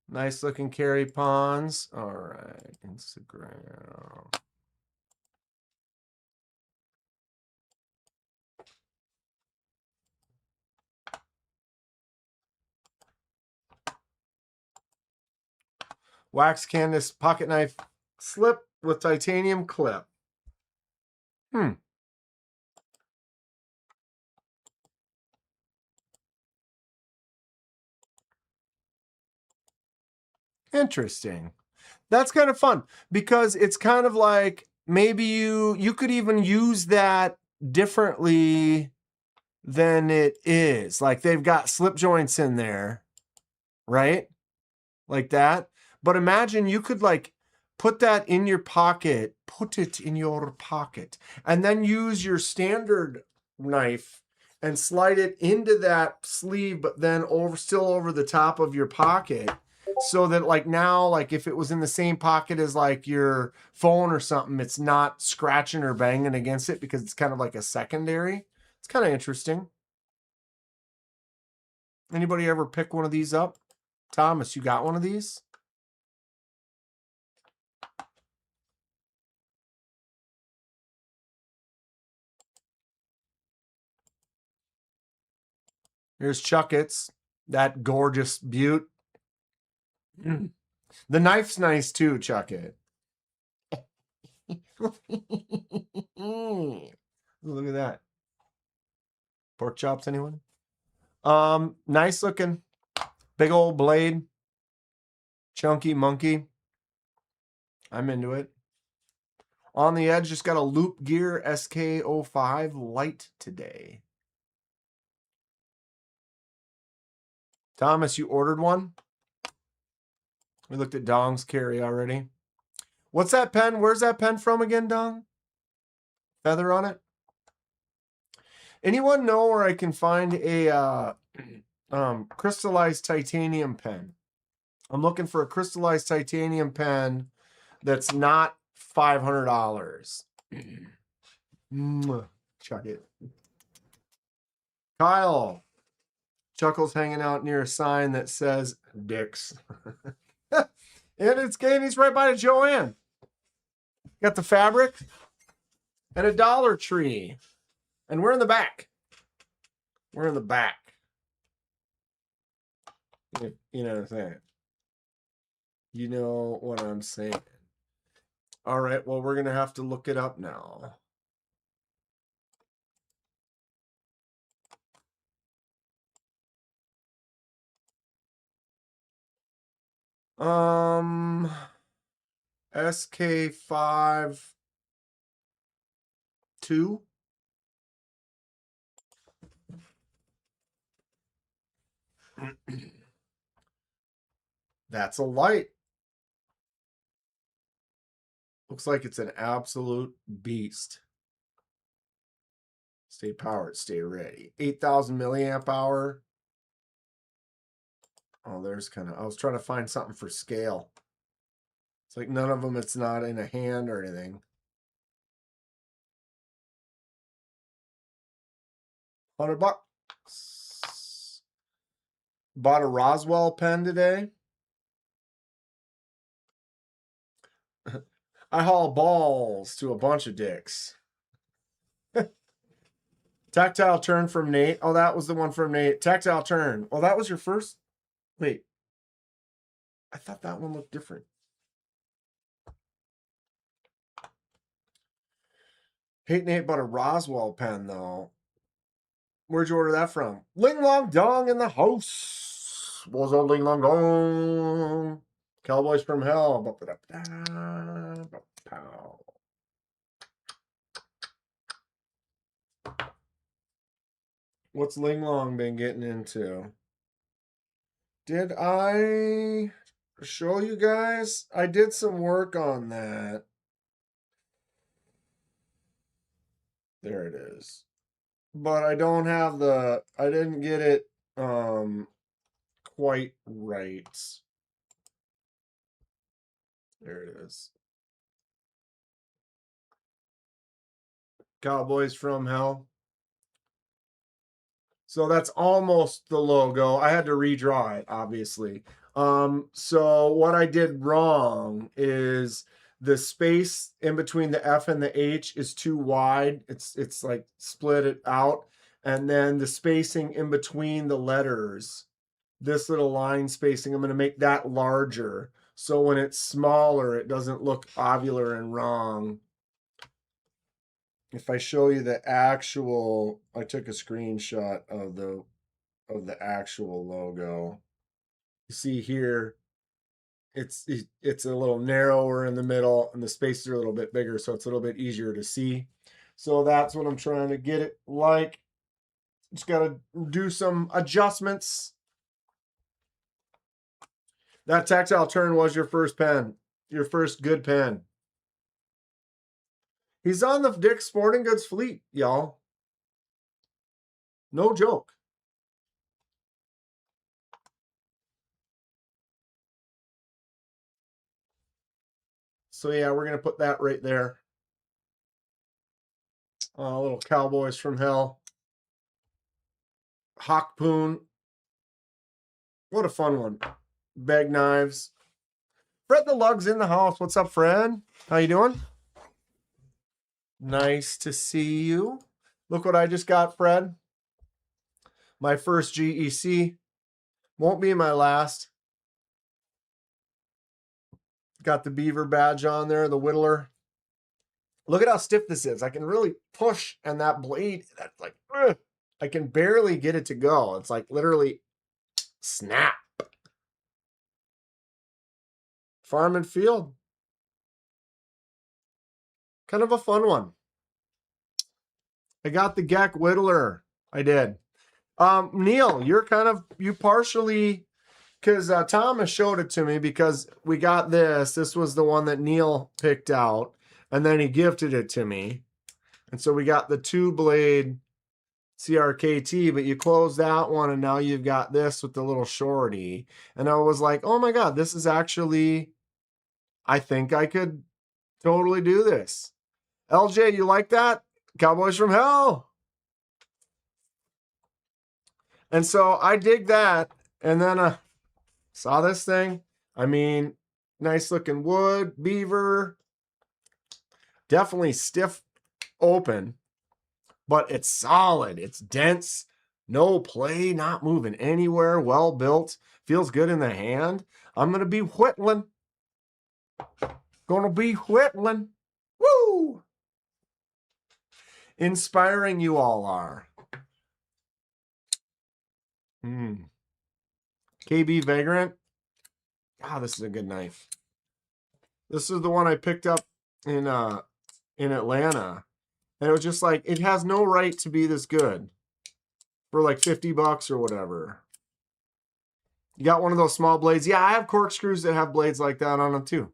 Speaker 1: Nice looking Carrie Pawns. All right, Instagram. Wax canvas pocket knife slip with titanium clip. Interesting. That's kind of fun because it's kind of like maybe you could even use that differently than it is. Like they've got slip joints in there, right? Like that. But imagine you could like put that in your pocket, put it in your pocket, and then use your standard knife and slide it into that sleeve, but then still over the top of your pocket. So that like now, like if it was in the same pocket as like your phone or something, it's not scratching or banging against it because it's kind of like a secondary. It's kind of interesting. Anybody ever pick one of these up? Thomas, you got one of these? Here's Chuckets, that gorgeous beaut. The knife's nice too, Chucket. Look at that. Pork chops, anyone? Nice looking. Big old blade. Chunky monkey. I'm into it. On the edge, just got a Loop Gear SK05 light today. Thomas, you ordered one? We looked at Dong's carry already. What's that pen? Where's that pen from again, Dong? Feather on it? Anyone know where I can find a crystallized titanium pen? I'm looking for a crystallized titanium pen that's not $500. Chuck it. Kyle. Chuckle's hanging out near a sign that says Dick's. And he's right by Joanne. Got the fabric and a Dollar Tree. And we're in the back. We're in the back. You know what I'm saying? You know what I'm saying. All right, well, we're going to have to look it up now. SK5 2. That's a light. Looks like it's an absolute beast. Stay powered, stay ready. 8,000 milliamp hour. Oh, there's kind of, I was trying to find something for scale. It's like none of them, it's not in a hand or anything. $100. Bought a Roswell pen today. I haul balls to a bunch of dicks. Tactile turn from Nate. Oh, that was the one from Nate. Tactile turn. Oh, that was your first? Wait. I thought that one looked different. Hate Nate bought a Roswell pen, though. Where'd you order that from? Ling Long Dong in the house. Was a Ling Long Dong. Cowboys from Hell. What's Ling Long been getting into? Did I show you guys? I did some work on that. There it is. But I don't have the, I didn't get it quite right. There it is. Cowboys from Hell. So that's almost the logo. I had to redraw it, obviously. So what I did wrong is the space in between the F and the H is too wide. It's like split it out. And then the spacing in between the letters, this little line spacing, I'm going to make that larger. So when it's smaller, it doesn't look ovular and wrong. If I show you the actual, I took a screenshot of the actual logo. You see here, it's a little narrower in the middle and the spaces are a little bit bigger, so it's a little bit easier to see. So that's what I'm trying to get it like. Just got to do some adjustments. That tactile turn was your first pen, your first good pen. He's on the Dick's Sporting Goods fleet, y'all. No joke. So yeah, we're going to put that right there. Little Cowboys from Hell. Hawkpoon. What a fun one. Bag knives. Fred the Lug's in the house. What's up, Fred? How you doing? Nice to see you. Look what I just got, Fred. My first GEC. Won't be my last. Got the beaver badge on there, the whittler. Look at how stiff this is. I can really push, and that blade, that's like, ugh, I can barely get it to go. It's like literally snap. Farm and Field. Kind of a fun one. I got the Geck Whittler. I did. Neil, you partially, because Thomas showed it to me because we got this. This was the one that Neil picked out, and then he gifted it to me. And so we got the 2-blade CRKT, but you close that one, and now you've got this with the little shorty. And I was like, oh my God, this is actually, I think I could totally do this. LJ, you like that? Cowboys from Hell. And so I dig that. And then saw this thing. I mean, nice looking wood, beaver. Definitely stiff open, but it's solid. It's dense. No play, not moving anywhere. Well built. Feels good in the hand. I'm going to be whittling. Woo! Inspiring you all are. KB Vagrant. This is a good knife. This is the one I picked up in Atlanta. And it was just like, it has no right to be this good for like $50 or whatever. You got one of those small blades. Yeah, I have corkscrews that have blades like that on them too.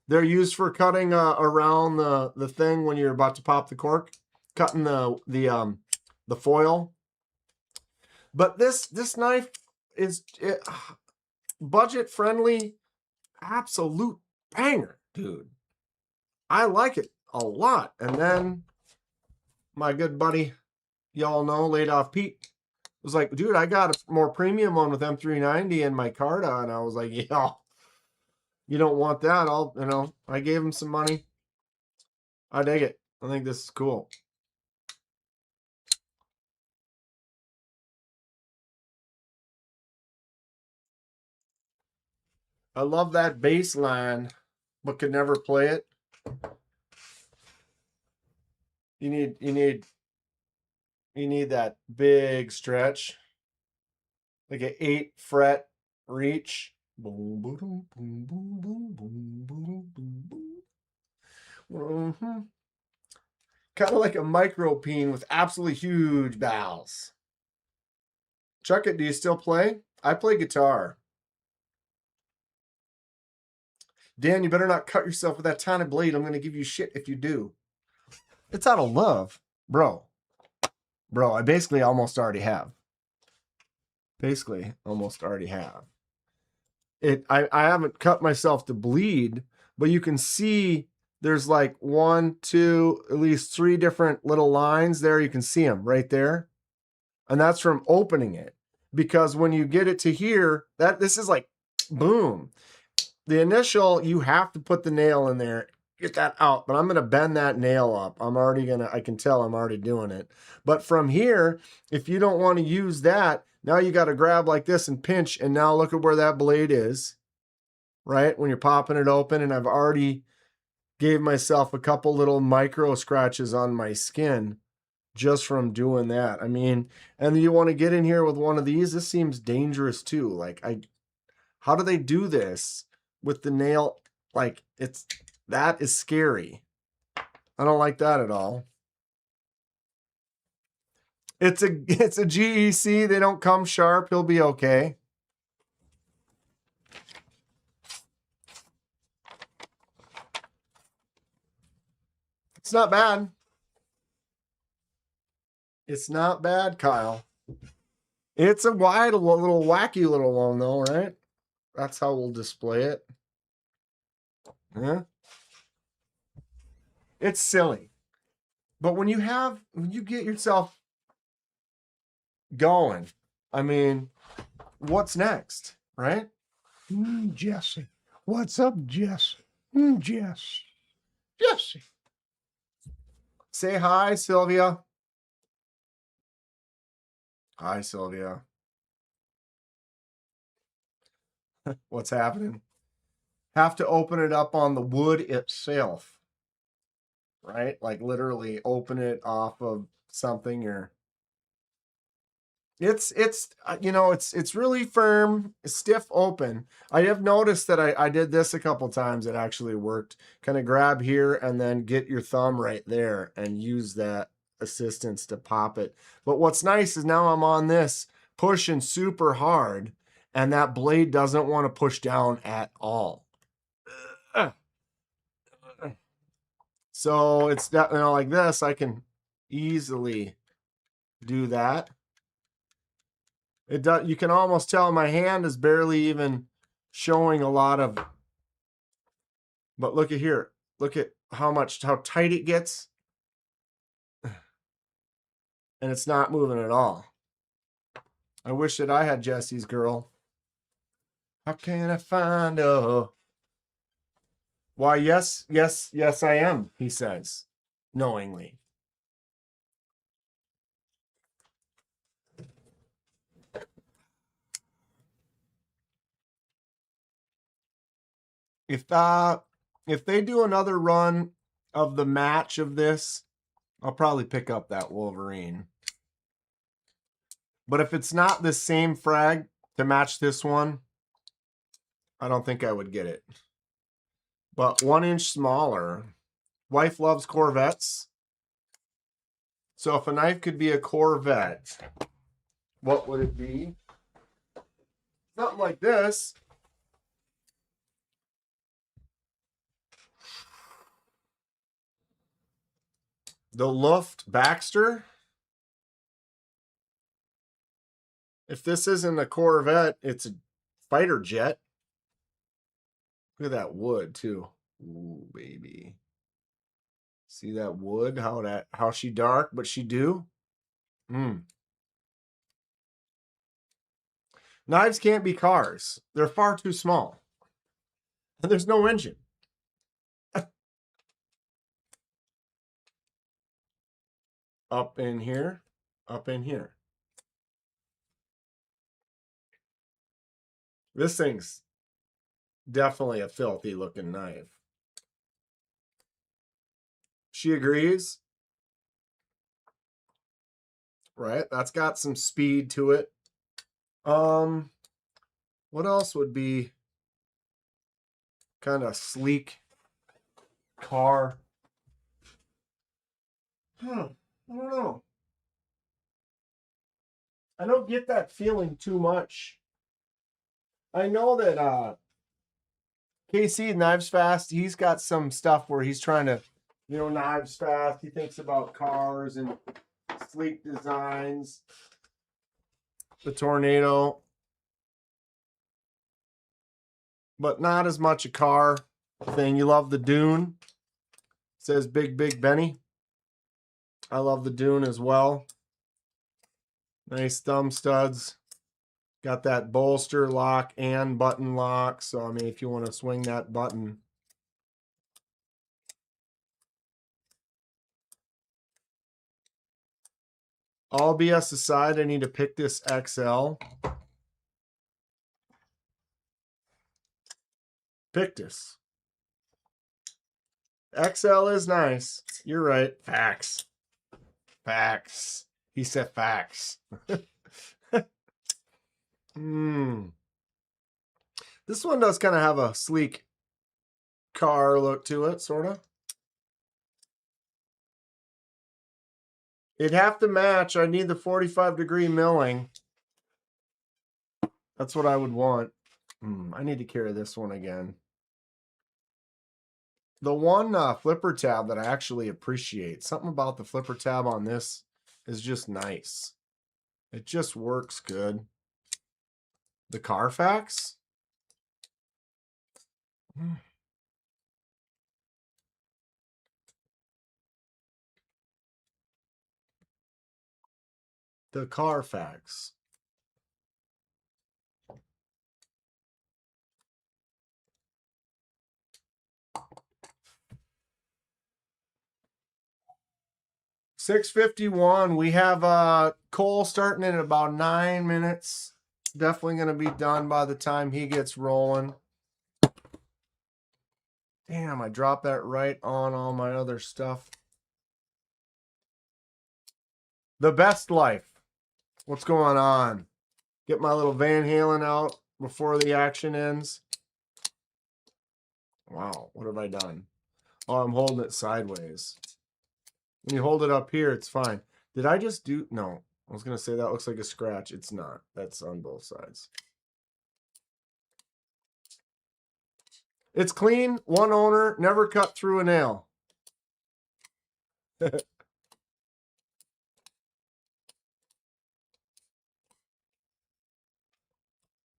Speaker 1: They're used for cutting around the thing when you're about to pop the cork, cutting the foil. But this knife is budget friendly, absolute banger, dude. I like it a lot. And then my good buddy, y'all know, Laid Off Pete, was like, dude, I got a more premium one with M390 in my Carta. And I was like, yeah, you don't want that. I gave him some money. I dig it. I think this is cool. I love that bass line, but could never play it. You need that big stretch, like an 8-fret reach. Boom, boom, boom, boom, boom, boom, boom, boom, boom. Kind of like a micro peen with absolutely huge bowels. Chuck it, do you still play? I play guitar. Dan, you better not cut yourself with that tiny blade. I'm going to give you shit if you do. It's out of love. Bro, I basically almost already have. I haven't cut myself to bleed, but you can see there's like 1, 2, at least 3 different little lines there. You can see them right there. And that's from opening it. Because when you get it to here, this is like, boom. The initial, you have to put the nail in there, get that out. But I'm going to bend that nail up. I can tell I'm already doing it. But from here, if you don't want to use that, now you got to grab like this and pinch. And now look at where that blade is, right? When you're popping it open. And I've already gave myself a couple little micro scratches on my skin just from doing that. I mean, and you want to get in here with one of these. This seems dangerous too. Like, how do they do this with the nail. Like, that is scary. I don't like that at all. It's a GEC. They don't come sharp. He'll be okay. It's not bad. It's not bad, Kyle. It's a wide, little wacky little one though, right? That's how we'll display it. Yeah. It's silly. But when you get yourself going, I mean, what's next, right?
Speaker 2: Jesse. What's up, Jess? Jess. Jesse.
Speaker 1: Say hi, Sylvia. Hi, Sylvia. What's happening? Have to open it up on the wood itself, right? Like literally open it off of something, or it's really firm, stiff open. I have noticed that I did this a couple times. It actually worked. Kind of grab here and then get your thumb right there and use that assistance to pop it. But what's nice is now I'm on this pushing super hard, and that blade doesn't want to push down at all. So it's that, like this, I can easily do that. It does. You can almost tell my hand is barely even showing a lot of. But look at here. Look at how tight it gets, and it's not moving at all. I wish that I had Jesse's girl. How can I find a? Why, yes, I am, he says, knowingly. If they do another run of the match of this, I'll probably pick up that Wolverine. But if it's not the same frag to match this one, I don't think I would get it. But 1 inch smaller. Wife loves Corvettes. So if a knife could be a Corvette, what would it be? Something like this. The Luft Baxter. If this isn't a Corvette, it's a fighter jet. Look at that wood too. Ooh, baby. See that wood? How she dark, but she do. Knives can't be cars. They're far too small. And there's no engine. Up in here, up in here. This thing's definitely a filthy looking knife. She agrees. Right? That's got some speed to it. What else would be kind of sleek car? I don't know. I don't get that feeling too much. I know that KC Knives Fast, he's got some stuff where he's trying to, Knives Fast. He thinks about cars and sleek designs. The Tornado. But not as much a car thing. You love the Dune. It says Big Benny. I love the Dune as well. Nice thumb studs. Got that bolster lock and button lock. So, I mean, if you want to swing that button. All BS aside, I need to pick this XL. Pictus. XL is nice. You're right. Facts. Facts. He said facts. This This one does kind of have a sleek car look to it, sort of. It'd have to match. I need the 45-degree milling. That's what I would want. I need to carry this one again. The one flipper tab that I actually appreciate, something about the flipper tab on this is just nice. It just works good. The Carfax. The Carfax. $6.51. We have Cole starting in about 9 minutes. Definitely going to be done by the time he gets rolling. Damn, I dropped that right on all my other stuff. The Best Life. What's going on? Get my little Van Halen out before the action ends. Wow, what have I done? Oh, I'm holding it sideways. When you hold it up here, it's fine. Did I just do... No. I was going to say that looks like a scratch. It's not. That's on both sides. It's clean. One owner. Never cut through a nail. The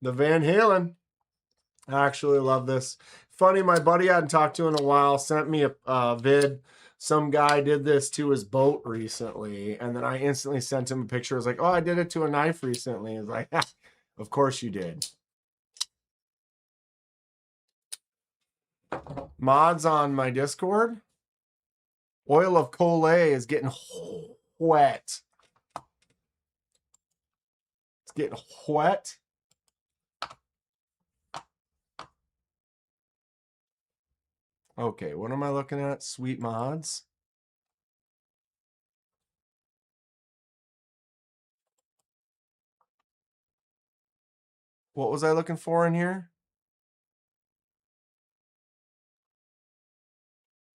Speaker 1: Van Halen. I actually love this. Funny, my buddy I hadn't talked to in a while sent me a vid. Some guy did this to his boat recently, and then I instantly sent him a picture. I was like, oh, I did it to a knife recently. He's like, of course you did. Mods on my Discord. Oil of Colay is getting wet. It's getting wet. Okay, what am I looking at? Sweet mods. What was I looking for in here?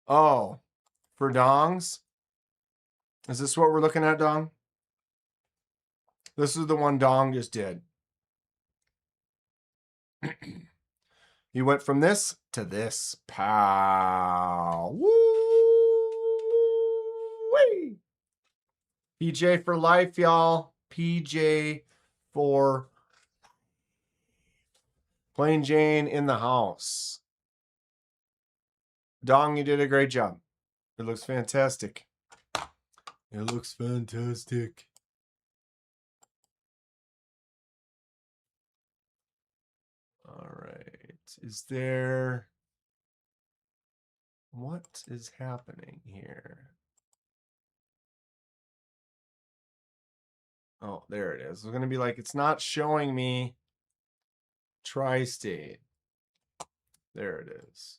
Speaker 1: Oh, for dongs? Is this what we're looking at, Dong? This is the one Dong just did. He went from this to this. Pow. Woo-wee. PJ for life, y'all. PJ for Plain Jane in the house. Dong, you did a great job. It looks fantastic. It looks fantastic. All right. Is there... What is happening here? Oh, there it is. It's going to be like, it's not showing me Tri-State. There it is.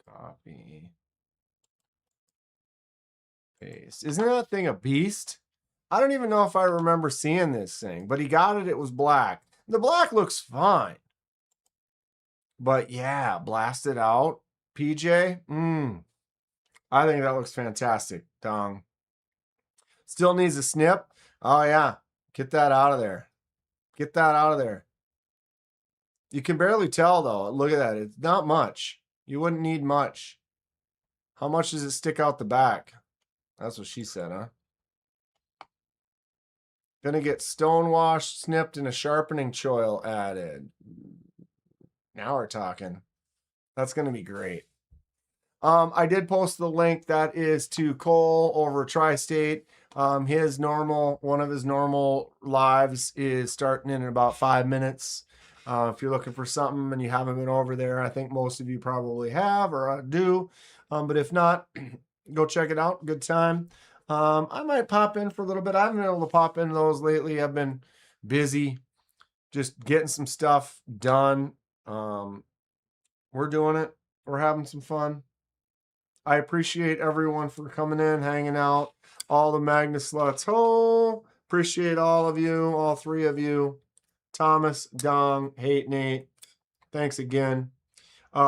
Speaker 1: Copy. Paste. Isn't that thing a beast? I don't even know if I remember seeing this thing, but he got it. It was black. The black looks fine. But yeah, blast it out. PJ, I think that looks fantastic, Dong. Still needs a snip. Oh yeah, get that out of there. Get that out of there. You can barely tell though. Look at that. It's not much. You wouldn't need much. How much does it stick out the back? That's what she said, huh? Gonna get stonewashed, snipped, and a sharpening choil added. Now we're talking. That's gonna be great. I did post the link that is to Cole over Tri-State. One of his normal lives is starting in about 5 minutes. If you're looking for something and you haven't been over there, I think most of you probably have or do. But if not, go check it out. Good time. I might pop in for a little bit. I haven't been able to pop into those lately. I've been busy just getting some stuff done. We're doing it. We're having some fun. I appreciate everyone for coming in, hanging out. All the Magnus sluts. Oh, appreciate all of you, all 3 of you. Thomas, Dong, Hate Nate. Thanks again.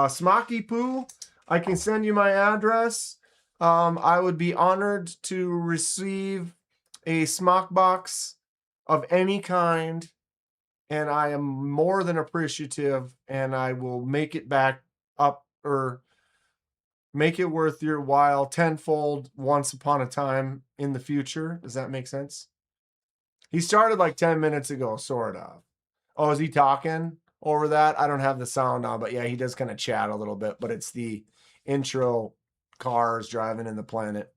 Speaker 1: Smoky Poo, I can send you my address. I would be honored to receive a smock box of any kind, and I am more than appreciative, and I will make it back up or make it worth your while tenfold once upon a time in the future. Does that make sense? He started like 10 minutes ago, sort of. Oh, is he talking over that? I don't have the sound on, but yeah, he does kind of chat a little bit, but it's the intro cars driving in the planet.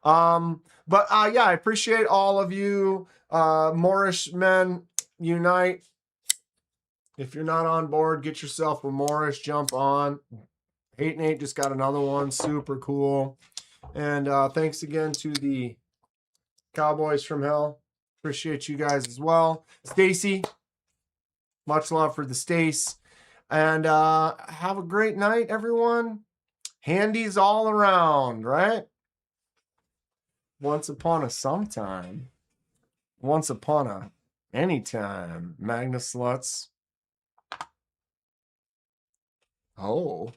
Speaker 1: Yeah, I appreciate all of you. Moorish men unite. If you're not on board, get yourself a Moorish, jump on. 8 and 8 just got another one, super cool. And thanks again to the Cowboys from Hell. Appreciate you guys as well. Stacy, much love for the Stace. And have a great night, everyone. Handies all around, right? Once upon a sometime. Once upon a anytime. Magnus Sluts. Oh.